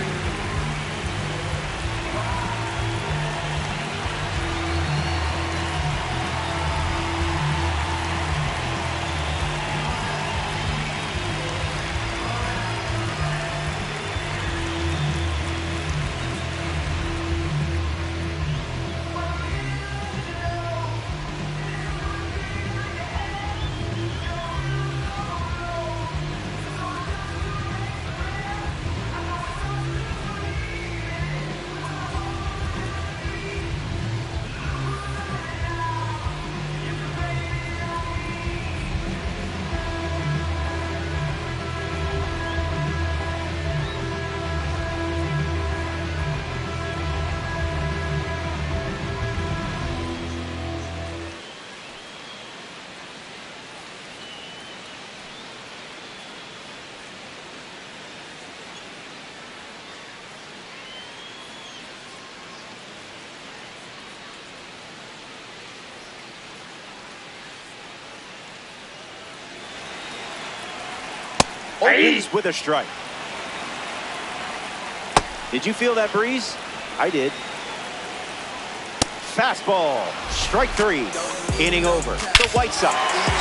Opens with a strike. Did you feel that breeze? I did. Fastball. Strike three. Inning over. The White Sox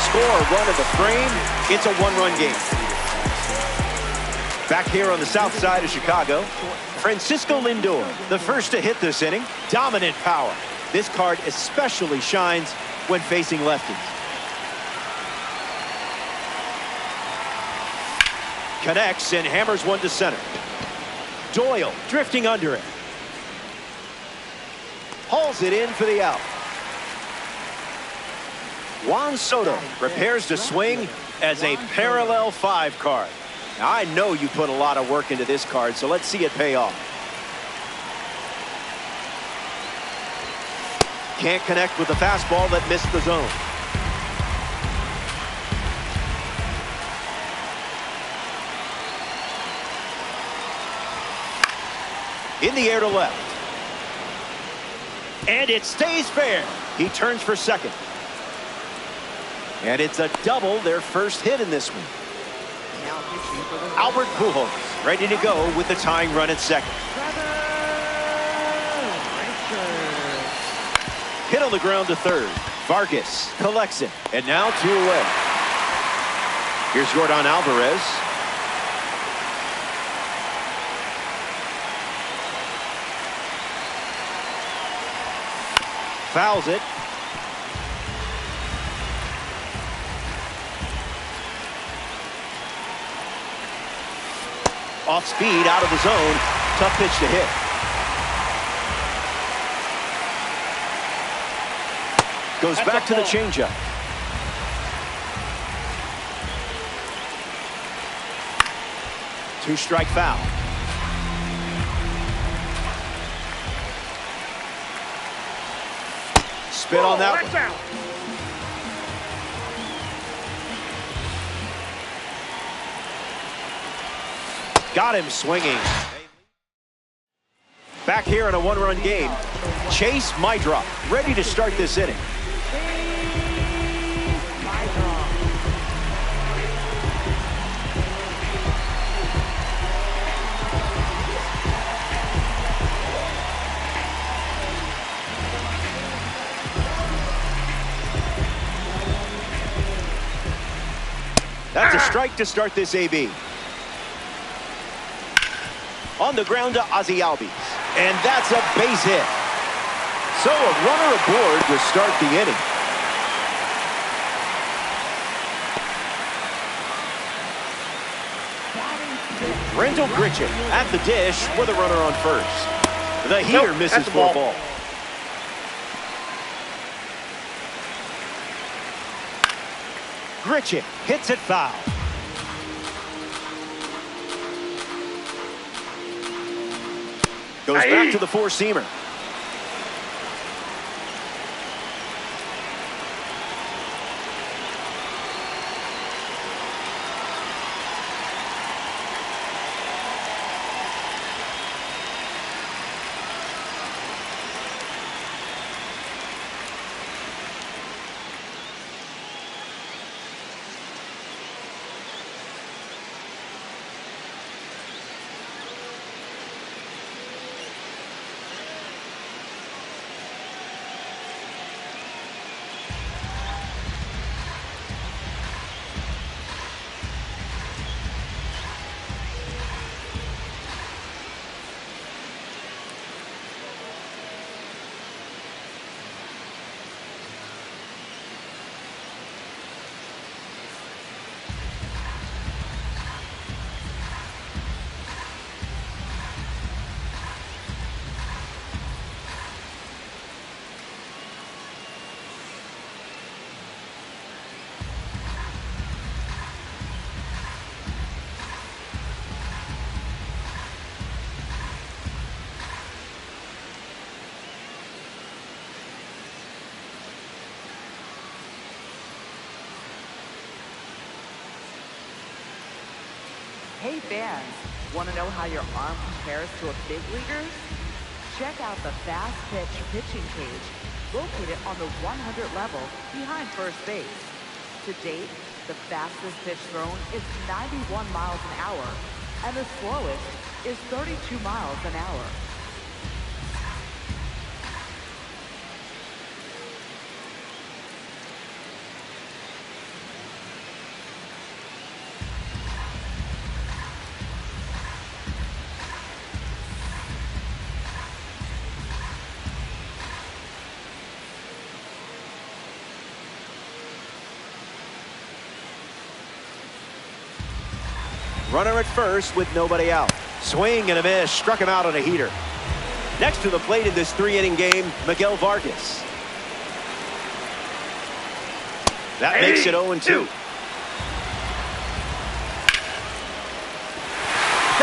score a run in the frame. It's a one-run game. Back here on the south side of Chicago, Francisco Lindor, the first to hit this inning. Dominant power. This card especially shines when facing lefties. Connects and hammers one to center. Doyle drifting under it. Hauls it in for the out. Juan Soto prepares to swing as a parallel 5 card. Now, I know you put a lot of work into this card, so let's see it pay off. Can't connect with the fastball that missed the zone. In the air to left. And it stays fair. He turns for second. And it's a double, their first hit in this one. Albert Pujols ready to go with the tying run at second. Hit on the ground to third. Vargas collects it. And now 2 away. Here's Yordan Alvarez. Fouls it. Off speed, out of the zone. Tough pitch to hit. Goes back to the changeup. Two-strike foul. Spit on that one. Got him swinging. Back here in a one-run game, Chase Mydrop ready to start this inning. That's a strike to start this AB. On the ground to Ozzie Albies. And that's a base hit. So a runner aboard to start the inning. Rendell Gritchen at the dish with a runner on first. The heater misses for a ball. Gritchen hits it foul. Goes back to the four-seamer. Hey fans, want to know how your arm compares to a big leaguer's? Check out the fast pitch pitching cage located on the 100 level behind first base. To date, the fastest pitch thrown is 91 miles an hour and the slowest is 32 miles an hour. Runner at first with nobody out. Swing and a miss. Struck him out on a heater. Next to the plate in this three-inning game, Miguel Vargas. That makes it 0-2.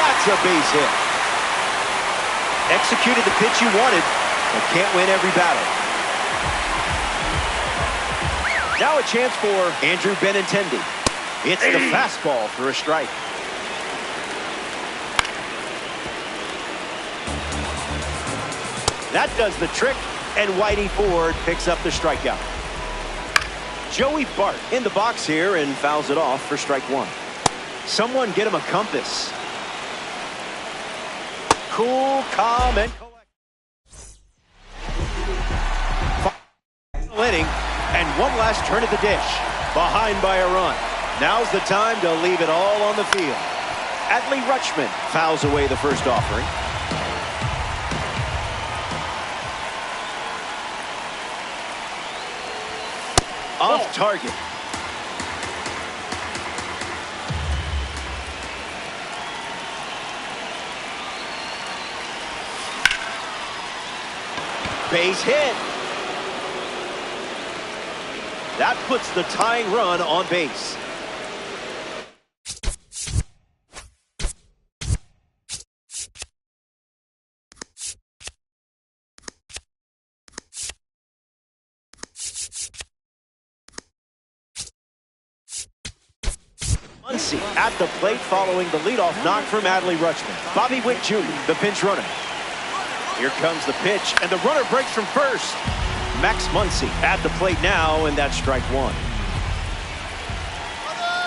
That's a base hit. Executed the pitch you wanted, but can't win every battle. Now a chance for Andrew Benintendi. It's the fastball for a strike. That does the trick, and Whitey Ford picks up the strikeout. Joey Bart in the box here and fouls it off for strike one. Someone get him a compass. Cool, calm, and collect. Inning, and one last turn at the dish. Behind by a run. Now's the time to leave it all on the field. Adley Rutschman fouls away the first offering. Off target. Base hit. That puts the tying run on base. Muncy at the plate following the leadoff knock from Adley Rutschman. Bobby Witt Jr., the pinch runner. Here comes the pitch, and the runner breaks from first. Max Muncy at the plate now, and that's strike one.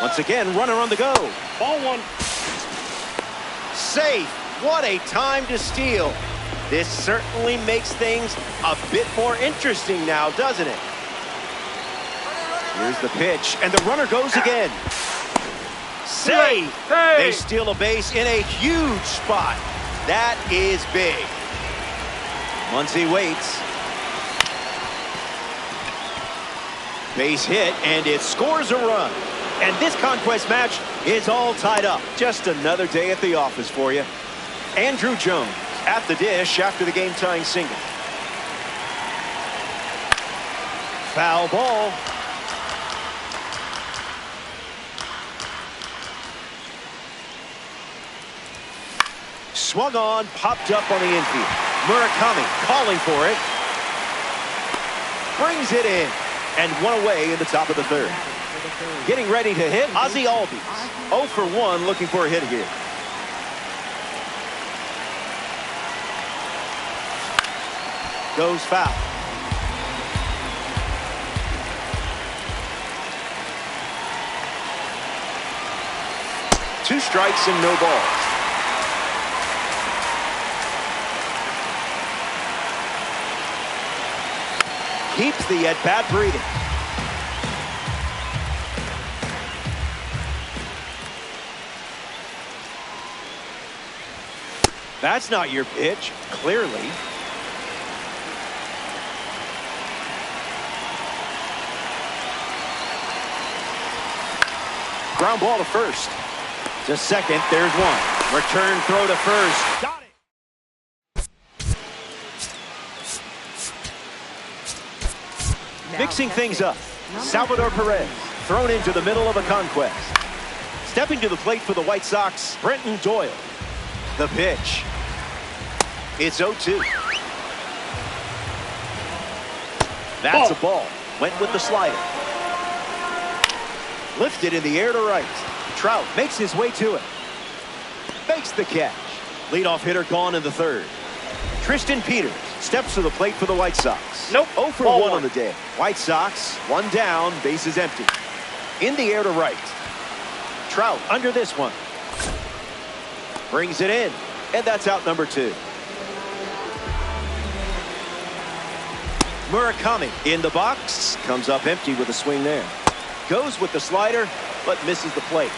Once again, runner on the go. Ball one. Safe. What a time to steal. This certainly makes things a bit more interesting now, doesn't it? Here's the pitch, and the runner goes again. Safe. They steal a base in a huge spot. That is big. Muncy waits. Base hit, and it scores a run. And this conquest match is all tied up. Just another day at the office for you. Andrew Jones at the dish after the game-tying single. Foul ball. Swung on, popped up on the infield. Murakami calling for it. Brings it in. And one away in the top of the third. Getting ready to hit, Ozzie Albies. 0 for 1 looking for a hit here. Goes foul. Two strikes and no balls. Keeps the at-bat breathing. That's not your pitch, clearly. Ground ball to first. To second, there's one. Return throw to first. Got it. Mixing things up. Salvador Perez thrown into the middle of a conquest. Stepping to the plate for the White Sox, Brenton Doyle. The pitch. It's 0-2. That's a ball. Went with the slider. Lifted in the air to right. Trout makes his way to it. Makes the catch. Leadoff hitter gone in the third. Tristan Peters steps to the plate for the White Sox. Nope. 0 for 1 on the day. White Sox, one down, bases empty. In the air to right. Trout under this one. Brings it in, and that's out number 2. Murakami in the box. Comes up empty with a swing there. Goes with the slider, but misses the plate.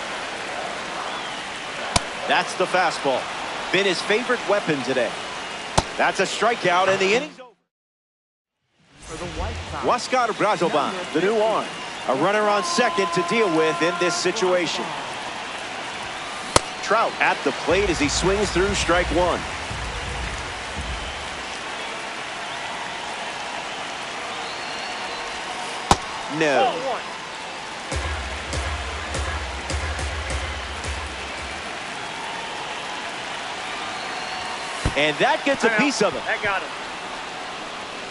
That's the fastball. Been his favorite weapon today. That's a strikeout, and the inning's over. For the White Sox, Huáscar Brazoban, the new arm. A runner on second to deal with in this situation. Trout at the plate as he swings through strike one. No. And that gets a piece of it. That got him.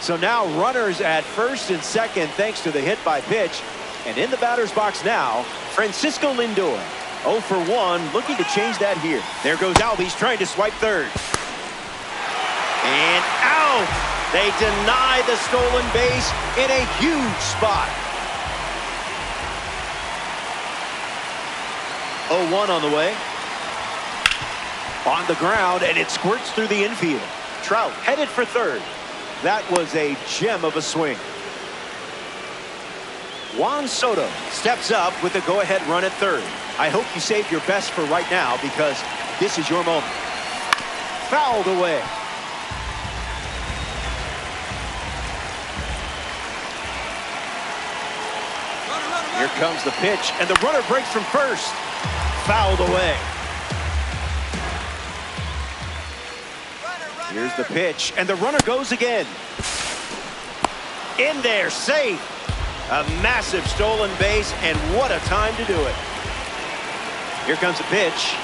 So now runners at first and second thanks to the hit by pitch. And in the batter's box now, Francisco Lindor. 0 for 1, looking to change that here. There goes Albies trying to swipe third. And out! They deny the stolen base in a huge spot. 0-1 on the way. On the ground, and it squirts through the infield. Trout headed for third. That was a gem of a swing. Juan Soto steps up with a go-ahead run at third. I hope you save your best for right now because this is your moment. Fouled away. Here comes the pitch, and the runner breaks from first. Fouled away. Here's the pitch, and the runner goes again. In there, safe. A massive stolen base, and what a time to do it. Here comes a pitch.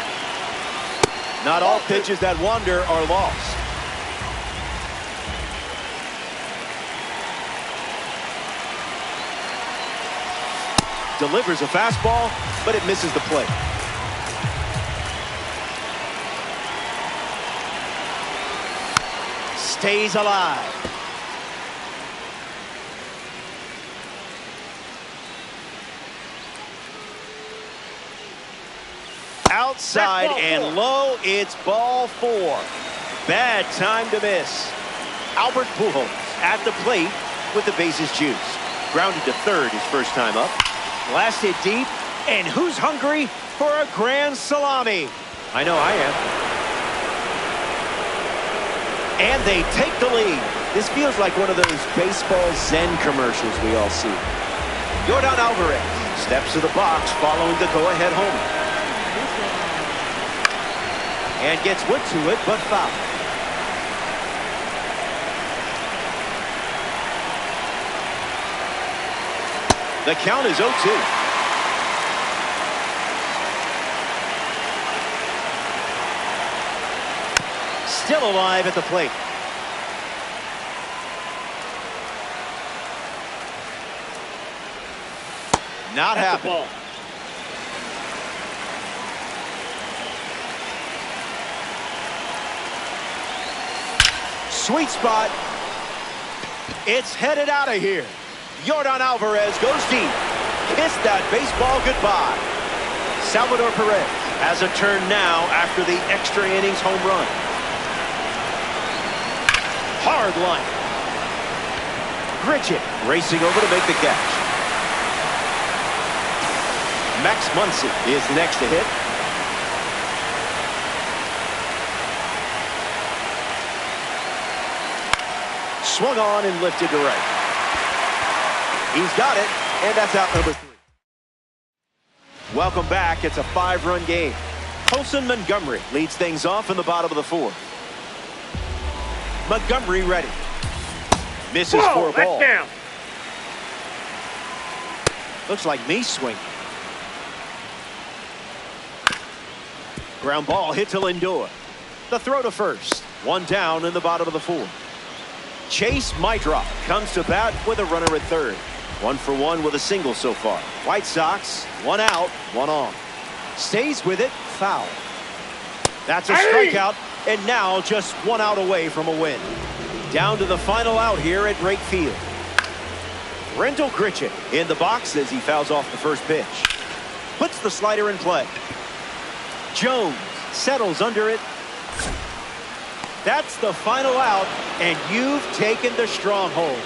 Not all pitches that wander are lost. Delivers a fastball, but it misses the plate. Stays alive. Outside and low, it's ball 4. Bad time to miss. Albert Pujols at the plate with the bases juiced. Grounded to third his first time up. Blasted deep, and who's hungry for a grand salami? I know I am. And they take the lead. This feels like one of those baseball Zen commercials we all see. Yordan Alvarez steps to the box following the go-ahead homer. And gets wood to it, but foul. The count is 0-2. Still alive at the plate. Not happening. Sweet spot. It's headed out of here. Yordan Alvarez goes deep. Kiss that baseball goodbye. Salvador Perez has a turn now after the extra innings home run. Hard line. Gritchett racing over to make the catch. Max Muncy is next to hit. Swung on and lifted to right. He's got it, and that's out number 3. Welcome back. It's a 5-run game. Colson Montgomery leads things off in the bottom of the 4th. Montgomery ready. Misses for a ball. Down. Looks like me swinging. Ground ball hit to Lindor. The throw to first. 1 down in the bottom of the 4th. Chase Mydrop comes to bat with a runner at third. 1 for 1 with a single so far. White Sox, 1 out, 1 on. Stays with it, foul. That's a strikeout, and now just 1 out away from a win. Down to the final out here at Wright Field. Rendell Gritchett in the box as he fouls off the first pitch. Puts the slider in play. Jones settles under it. That's the final out, and you've taken the stronghold.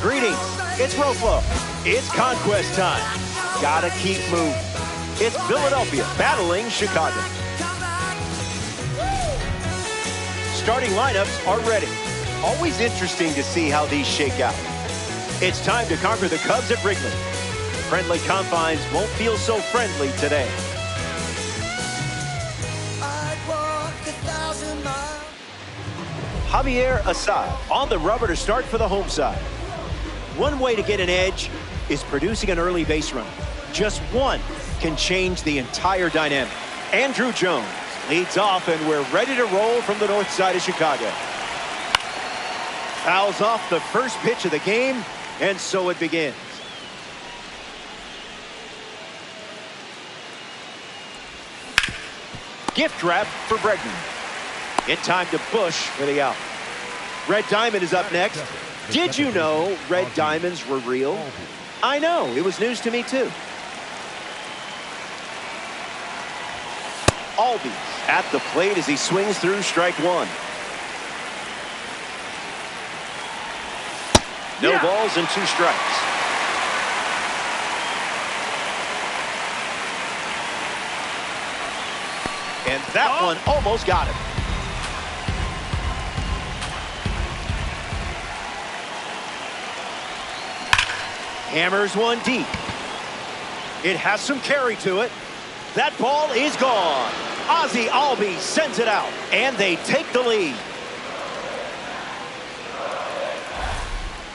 Greetings. It's Roflo. It's conquest time. Gotta keep moving. It's Philadelphia battling Chicago. Starting lineups are ready. Always interesting to see how these shake out. It's time to conquer the Cubs at Wrigley. Friendly confines won't feel so friendly today. Javier Assad on the rubber to start for the home side. One way to get an edge is producing an early base run. Just one can change the entire dynamic. Andrew Jones leads off, and we're ready to roll from the north side of Chicago. Fouls off the first pitch of the game, and so it begins. Gift wrap for Bregman. In time to Bush for the out. Red Diamond is up next. Did you know red diamonds were real? I know, it was news to me too. Albies at the plate as he swings through strike one. No balls and 2 strikes. And that one almost got him. Hammers one deep. It has some carry to it. That ball is gone. Ozzie Albies sends it out, and they take the lead.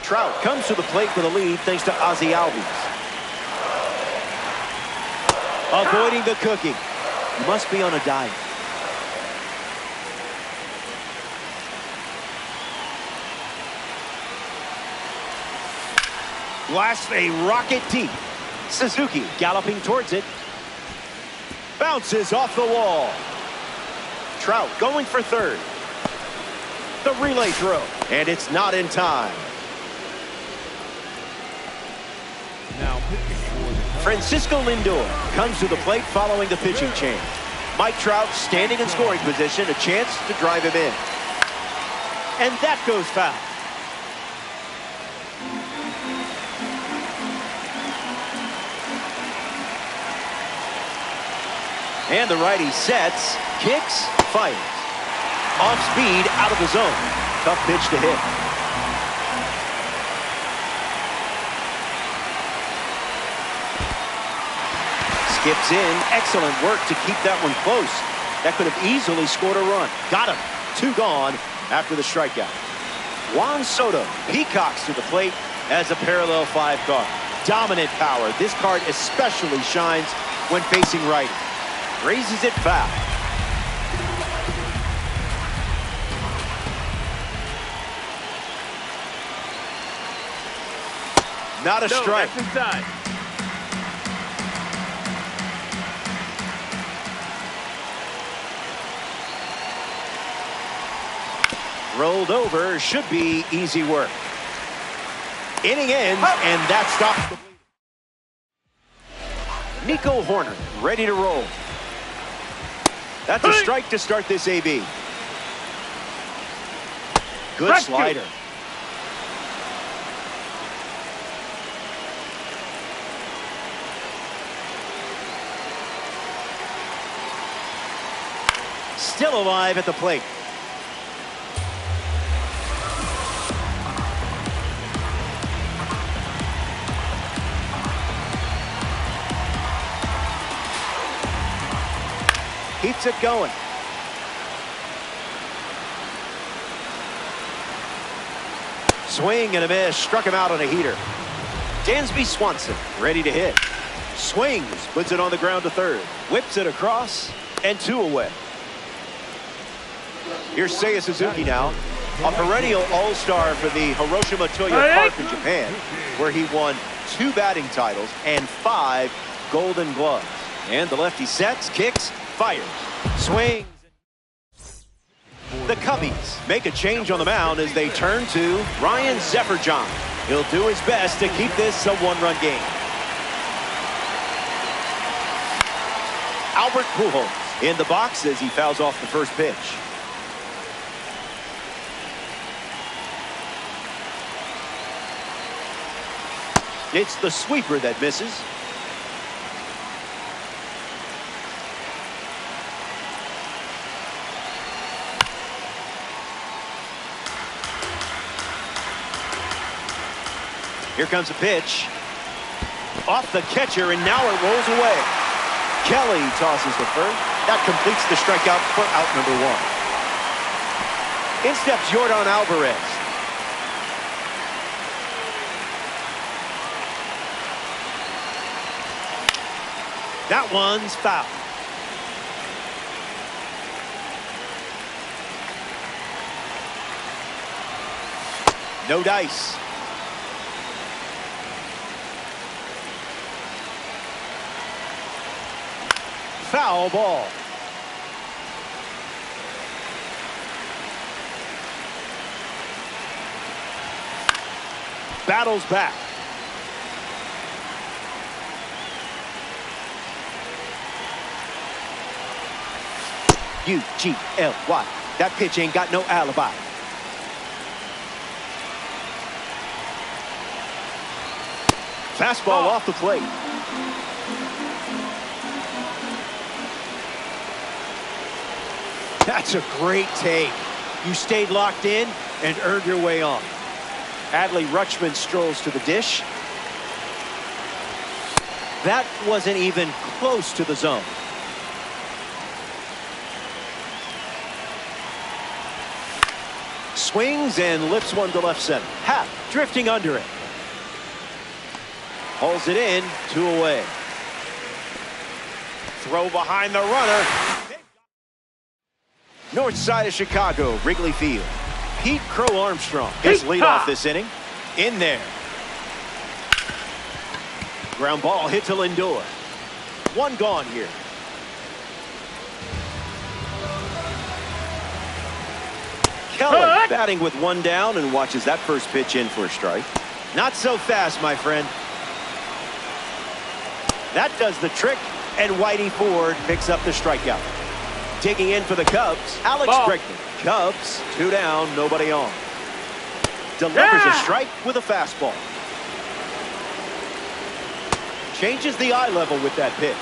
Trout comes to the plate with a lead thanks to Ozzie Albies. Avoiding the cookie. You must be on a diet. Blasts a rocket deep. Suzuki galloping towards it. Bounces off the wall. Trout going for third. The relay throw, and it's not in time. Now Francisco Lindor comes to the plate following the pitching change. Mike Trout standing in scoring position, a chance to drive him in. And that goes foul. And the righty sets, kicks, fires. Off speed, out of the zone. Tough pitch to hit. Skips in. Excellent work to keep that one close. That could have easily scored a run. Got him. 2 gone after the strikeout. Juan Soto peacocks to the plate as a parallel 5 card. Dominant power. This card especially shines when facing righty. Raises it foul. Not a strike. That's inside. Rolled over, should be easy work. Inning ends, and that stops the bleeding. Nico Horner ready to roll. That's a strike to start this AB. Good slider. Still alive at the plate. Keeps it going. Swing and a miss. Struck him out on a heater. Dansby Swanson ready to hit. Swings. Puts it on the ground to third. Whips it across. And 2 away. Here's Seiya Suzuki now. A perennial all-star for the Hiroshima Toyo Park in Japan, where he won 2 batting titles and 5 Golden Gloves. And the lefty sets, kicks, fires, swings. The Cubbies make a change on the mound as they turn to Ryan Zefferjohn. He'll do his best to keep this a 1-run game. Albert Pujols in the box as he fouls off the first pitch. It's the sweeper that misses. Here comes a pitch. Off the catcher, and now it rolls away. Kelly tosses the first. That completes the strikeout for out number one. In steps Yordan Alvarez. That one's foul. No dice. Foul ball. Battles back. U-G-L-Y. That pitch ain't got no alibi. Fastball off the plate. That's a great take. You stayed locked in and earned your way on. Adley Rutschman strolls to the dish. That wasn't even close to the zone. Swings and lifts one to left center. Happ drifting under it. Holds it in, 2 away. Throw behind the runner. North side of Chicago, Wrigley Field. Pete Crow Armstrong gets lead off this inning. In there. Ground ball hit to Lindor. One gone here. Kelly batting with one down and watches that first pitch in for a strike. Not so fast, my friend. That does the trick, and Whitey Ford picks up the strikeout. Digging in for the Cubs, Alex Bregman. Cubs, 2 down, nobody on. Delivers a strike with a fastball. Changes the eye level with that pitch.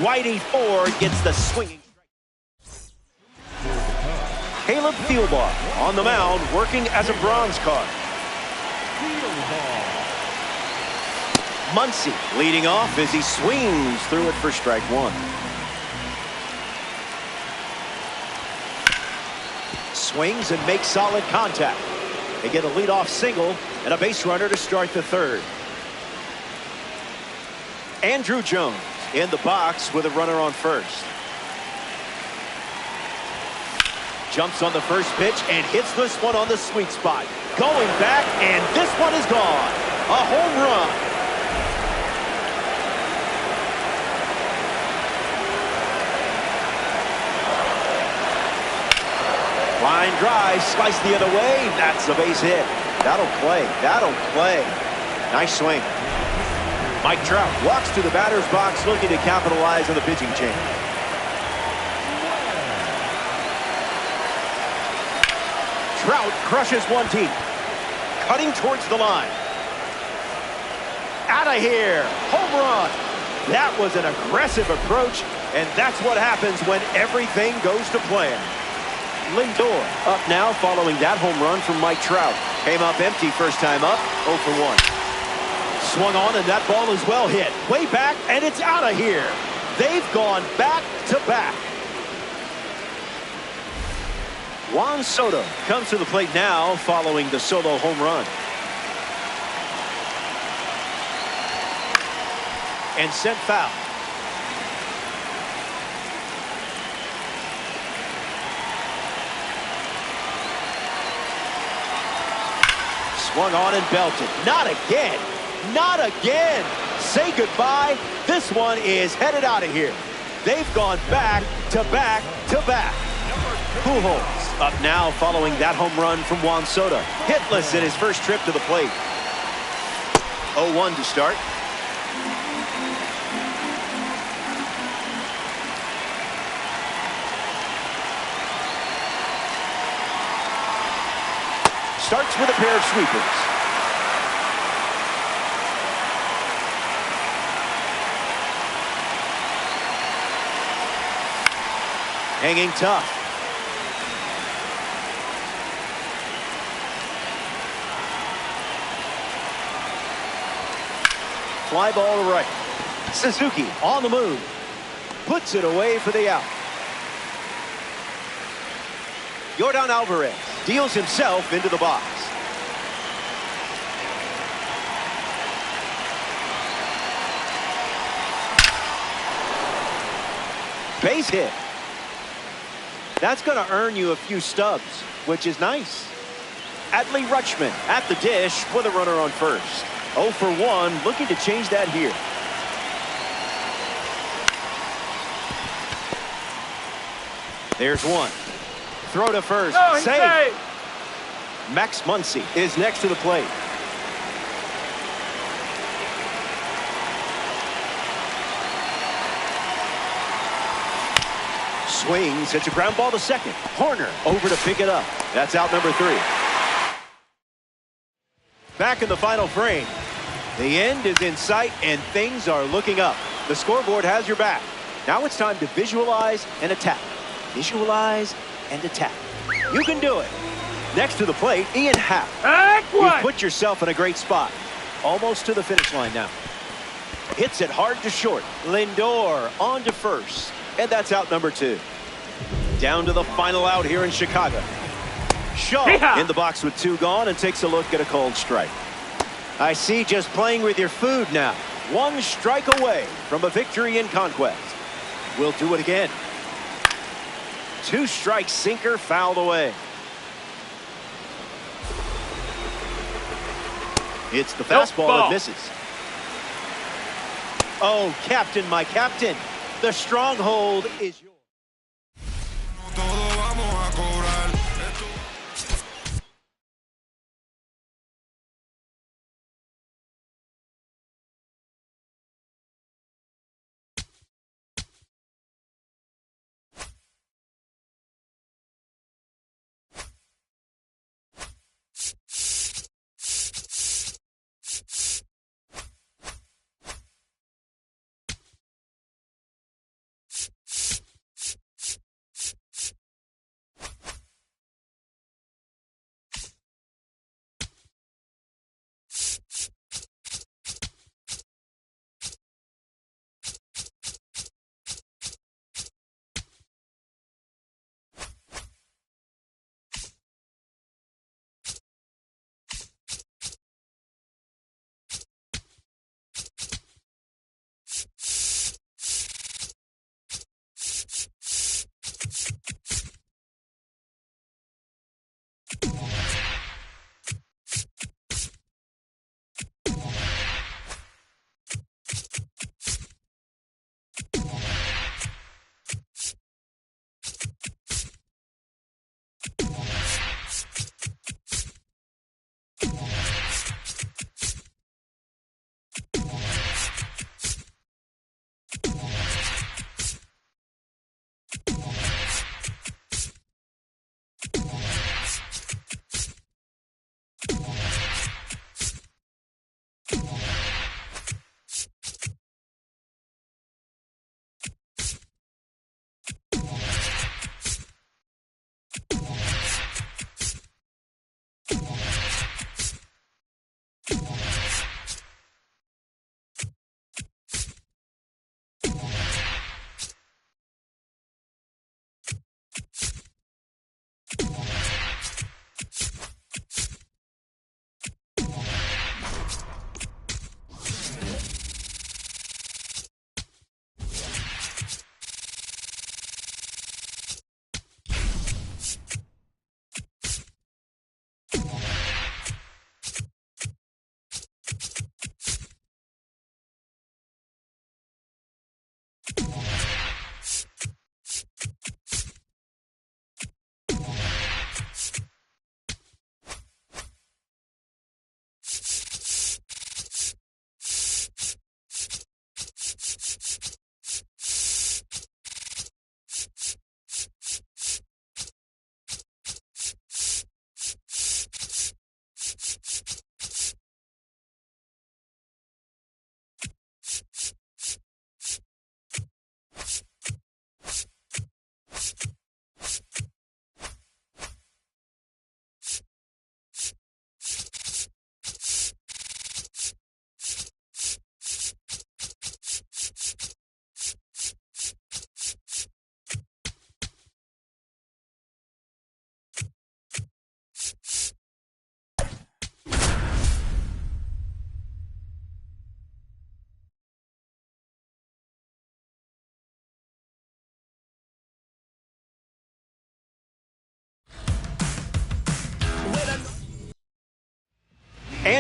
Whitey Ford gets the swinging strike. Caleb Thielbar on the mound, working as a bronze card. Muncy leading off as he swings through it for strike one. Swings and makes solid contact. They get a leadoff single and a base runner to start the third. Andrew Jones in the box with a runner on first. Jumps on the first pitch and hits this one on the sweet spot. Going back, and this one is gone. A home run. Line drive, slice the other way. That's a base hit. That'll play. That'll play. Nice swing. Mike Trout walks to the batter's box looking to capitalize on the pitching change. Trout crushes one deep. Cutting towards the line. Out of here. Home run. That was an aggressive approach, and that's what happens when everything goes to plan. Lindor up now following that home run from Mike Trout. Came up empty first time up, 0 for 1. Swung on, and that ball is well hit. Way back, and it's out of here. They've gone back to back. Juan Soto comes to the plate now following the solo home run. And sent foul. Swung on and belted. Not again. Not again. Say goodbye. This one is headed out of here. They've gone back to back to back. Pujols up now following that home run from Juan Soto. Hitless in his first trip to the plate. 0-1 to start. Starts with a pair of sweepers. Hanging tough. Fly ball to right. Suzuki on the move. Puts it away for the out. Yordan Alvarez deals himself into the box. Base hit. That's going to earn you a few stubs, which is nice. Adley Rutschman at the dish with a runner on first. 0 for 1, looking to change that here. There's one. Throw to first. No, Save. saved. Max Muncy is next to the plate. Swings, hits a ground ball to second. Horner over to pick it up. That's out number 3. Back in the final frame. The end is in sight and things are looking up. The scoreboard has your back. Now it's time to visualize and attack. Visualize and attack. You can do it. Next to the plate, Ian Happ. You put yourself in a great spot. Almost to the finish line now. Hits it hard to short. Lindor on to first. And that's out number 2. Down to the final out here in Chicago. Shaw in the box with 2 gone and takes a look at a cold strike. I see, just playing with your food now. 1 strike away from a victory in conquest. We'll do it again. 2 strike sinker fouled away. It's the fastball that misses. Oh, captain, my captain. The stronghold is yours.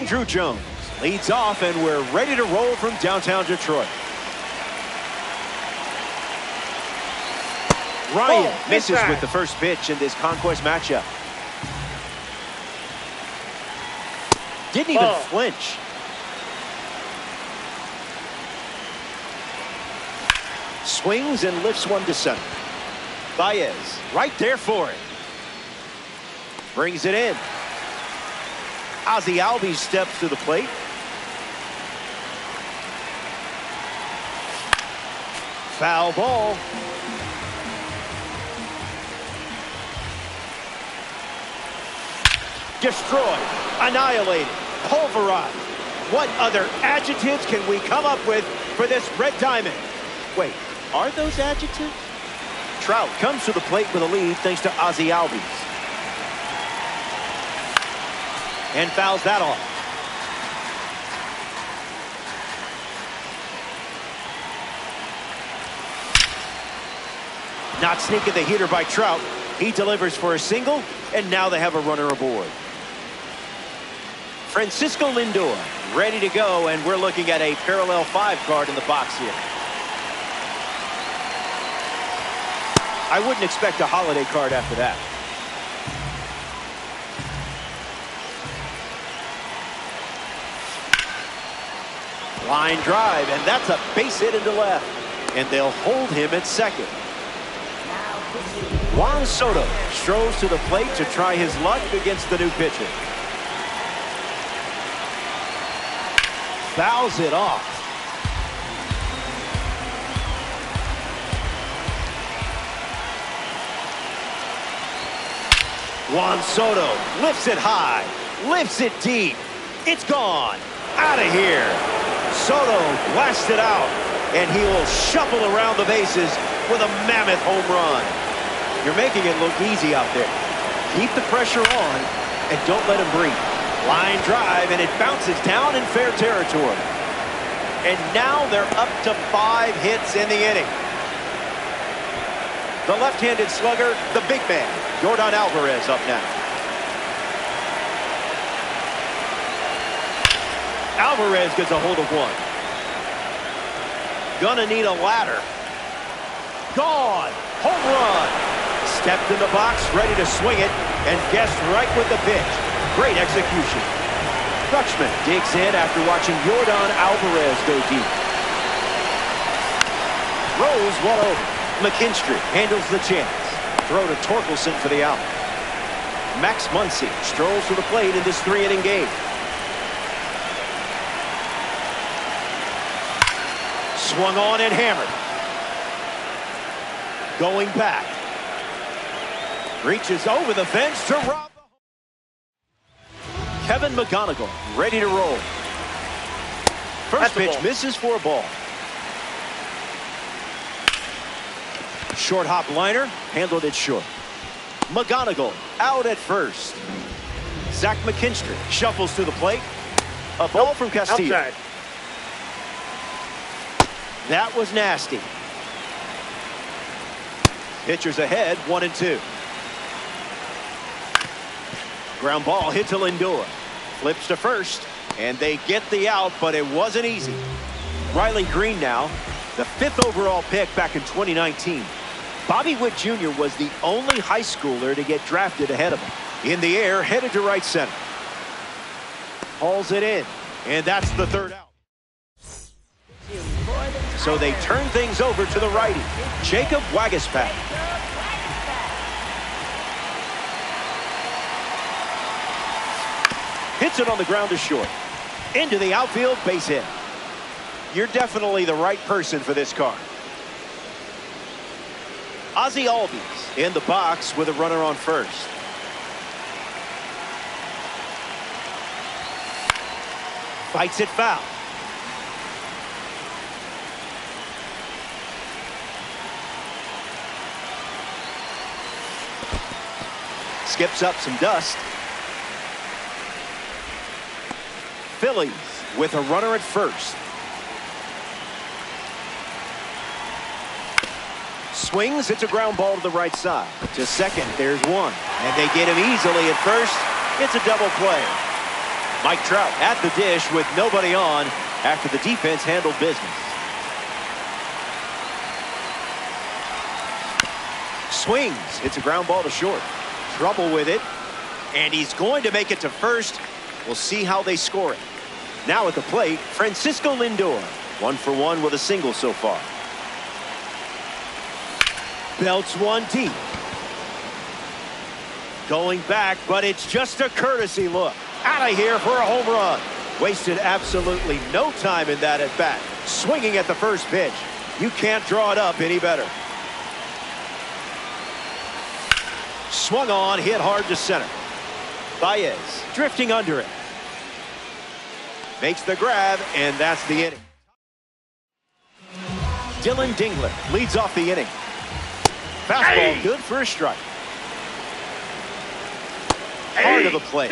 Andrew Jones leads off, and we're ready to roll from downtown Detroit. Ryan misses with the first pitch in this conquest matchup. Didn't even flinch. Swings and lifts one to center. Baez right there for it. Brings it in. Ozzie Albies steps to the plate. Foul ball. Destroyed, annihilated, pulverized. What other adjectives can we come up with for this red diamond? Wait, are those adjectives? Trout comes to the plate with a lead thanks to Ozzie Albies. And fouls that off. Not sneaking the heater by Trout. He delivers for a single, and now they have a runner aboard. Francisco Lindor ready to go, and we're looking at a parallel 5 card in the box here. I wouldn't expect a holiday card after that. Line drive, and that's a base hit into left. And they'll hold him at second. Juan Soto strolls to the plate to try his luck against the new pitcher. Fouls it off. Juan Soto lifts it high, lifts it deep. It's gone. Out of here. Soto blasted out, and he will shuffle around the bases with a mammoth home run. You're making it look easy out there. Keep the pressure on, and don't let him breathe. Line drive, and it bounces down in fair territory. And now they're up to 5 hits in the inning. The left-handed slugger, the big man, Yordan Alvarez, up now. Alvarez gets a hold of one. Gonna need a ladder. Gone. Home run. Stepped in the box, ready to swing it, and guessed right with the pitch. Great execution. Dutchman digs in after watching Yordan Alvarez go deep. Rose one over. McKinstry handles the chance. Throw to Torkelson for the out. Max Muncy strolls to the plate in this 3-inning game. Swung on and hammered. Going back. Reaches over the fence to rob. Kevin McGonigal ready to roll. First pitch misses for a ball. Short hop liner, handled it short. McGonigal out at first. Zach McKinstry shuffles to the plate. A ball from Castillo. Outside. That was nasty. Pitchers ahead, 1-2. Ground ball hit to Lindor. Flips to first, and they get the out, but it wasn't easy. Riley Green now, the 5th overall pick back in 2019. Bobby Witt Jr. was the only high schooler to get drafted ahead of him. In the air, headed to right center. Hauls it in, and that's the 3rd out. So they turn things over to the righty, Jacob Waguespack. Hits it on the ground to short. Into the outfield, base hit. You're definitely the right person for this card. Ozzie Albies in the box with a runner on first. Fights it foul. Skips up some dust. Phillies with a runner at first. Swings, it's a ground ball to the right side. To second, there's one. And they get him easily at first. It's a double play. Mike Trout at the dish with nobody on after the defense handled business. Swings. It's a ground ball to short. Trouble with it. And he's going to make it to first. We'll see how they score it. Now at the plate, Francisco Lindor. 1 for 1 with a single so far. Belts one deep. Going back, but it's just a courtesy look. Out of here for a home run. Wasted absolutely no time in that at bat. Swinging at the first pitch. You can't draw it up any better. Swung on, hit hard to center. Baez drifting under it. Makes the grab, and that's the inning. Dylan Dingler leads off the inning. Fastball good for a strike. Hard of the plate.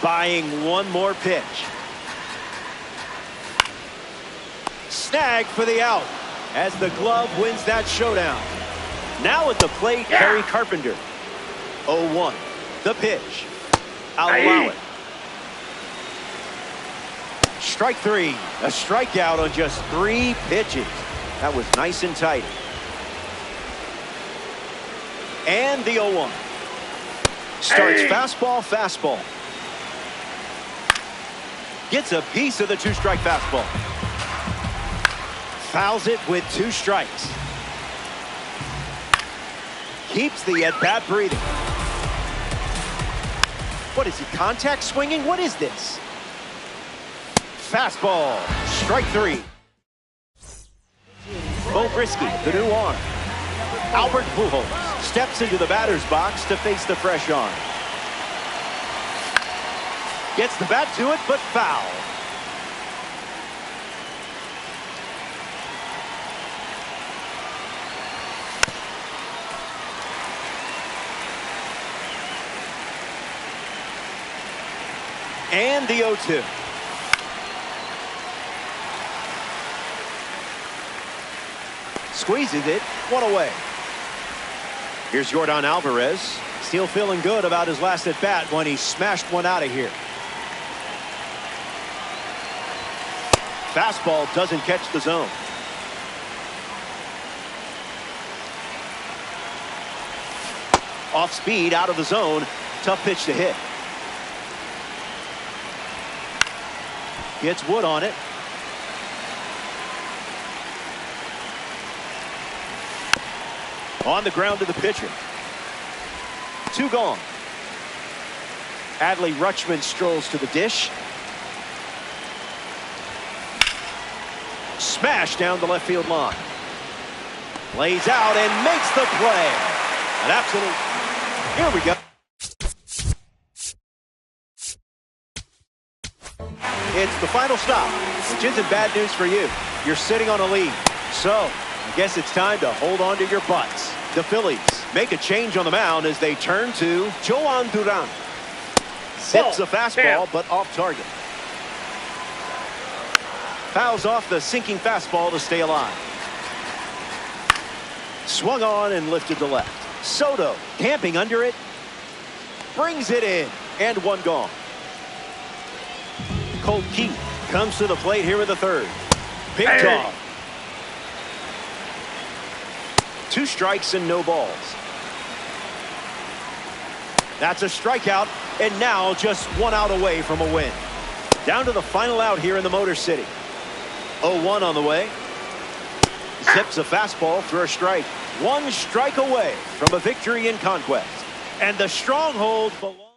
Buying one more pitch. Snagged for the out as the glove wins that showdown. Now at the plate, Harry Carpenter. 0-1. The pitch. I'll allow it. Strike three. A strikeout on just 3 pitches. That was nice and tight. And the 0-1. Starts fastball. Gets a piece of the 2-strike fastball. Fouls it with 2 strikes. Keeps the at-bat breathing. What is he, contact swinging? What is this? Fastball. Strike 3. Bo Brisky, the new arm. Albert Pujols steps into the batter's box to face the fresh arm. Gets the bat to it, but foul. And the 0-2. Squeezes it, 1 away. Here's Yordan Alvarez. Still feeling good about his last at bat when he smashed one out of here. Fastball doesn't catch the zone. Off speed, out of the zone. Tough pitch to hit. Gets wood on it. On the ground to the pitcher. 2 gone. Adley Rutschman strolls to the dish. Smash down the left field line. Lays out and makes the play. An absolute. Here we go. It's the final stop, which isn't bad news for you. You're sitting on a lead. So, I guess it's time to hold on to your butts. The Phillies make a change on the mound as they turn to Joan Duran. Zips a fastball, but off target. Fouls off the sinking fastball to stay alive. Swung on and lifted to left. Soto camping under it. Brings it in. And 1 gone. Colt Keith comes to the plate here in the 3rd. Big dog. 2 strikes and no balls. That's a strikeout, and now just 1 out away from a win. Down to the final out here in the Motor City. 0-1 on the way. Zips a fastball for a strike. 1 strike away from a victory in conquest. And the stronghold belongs.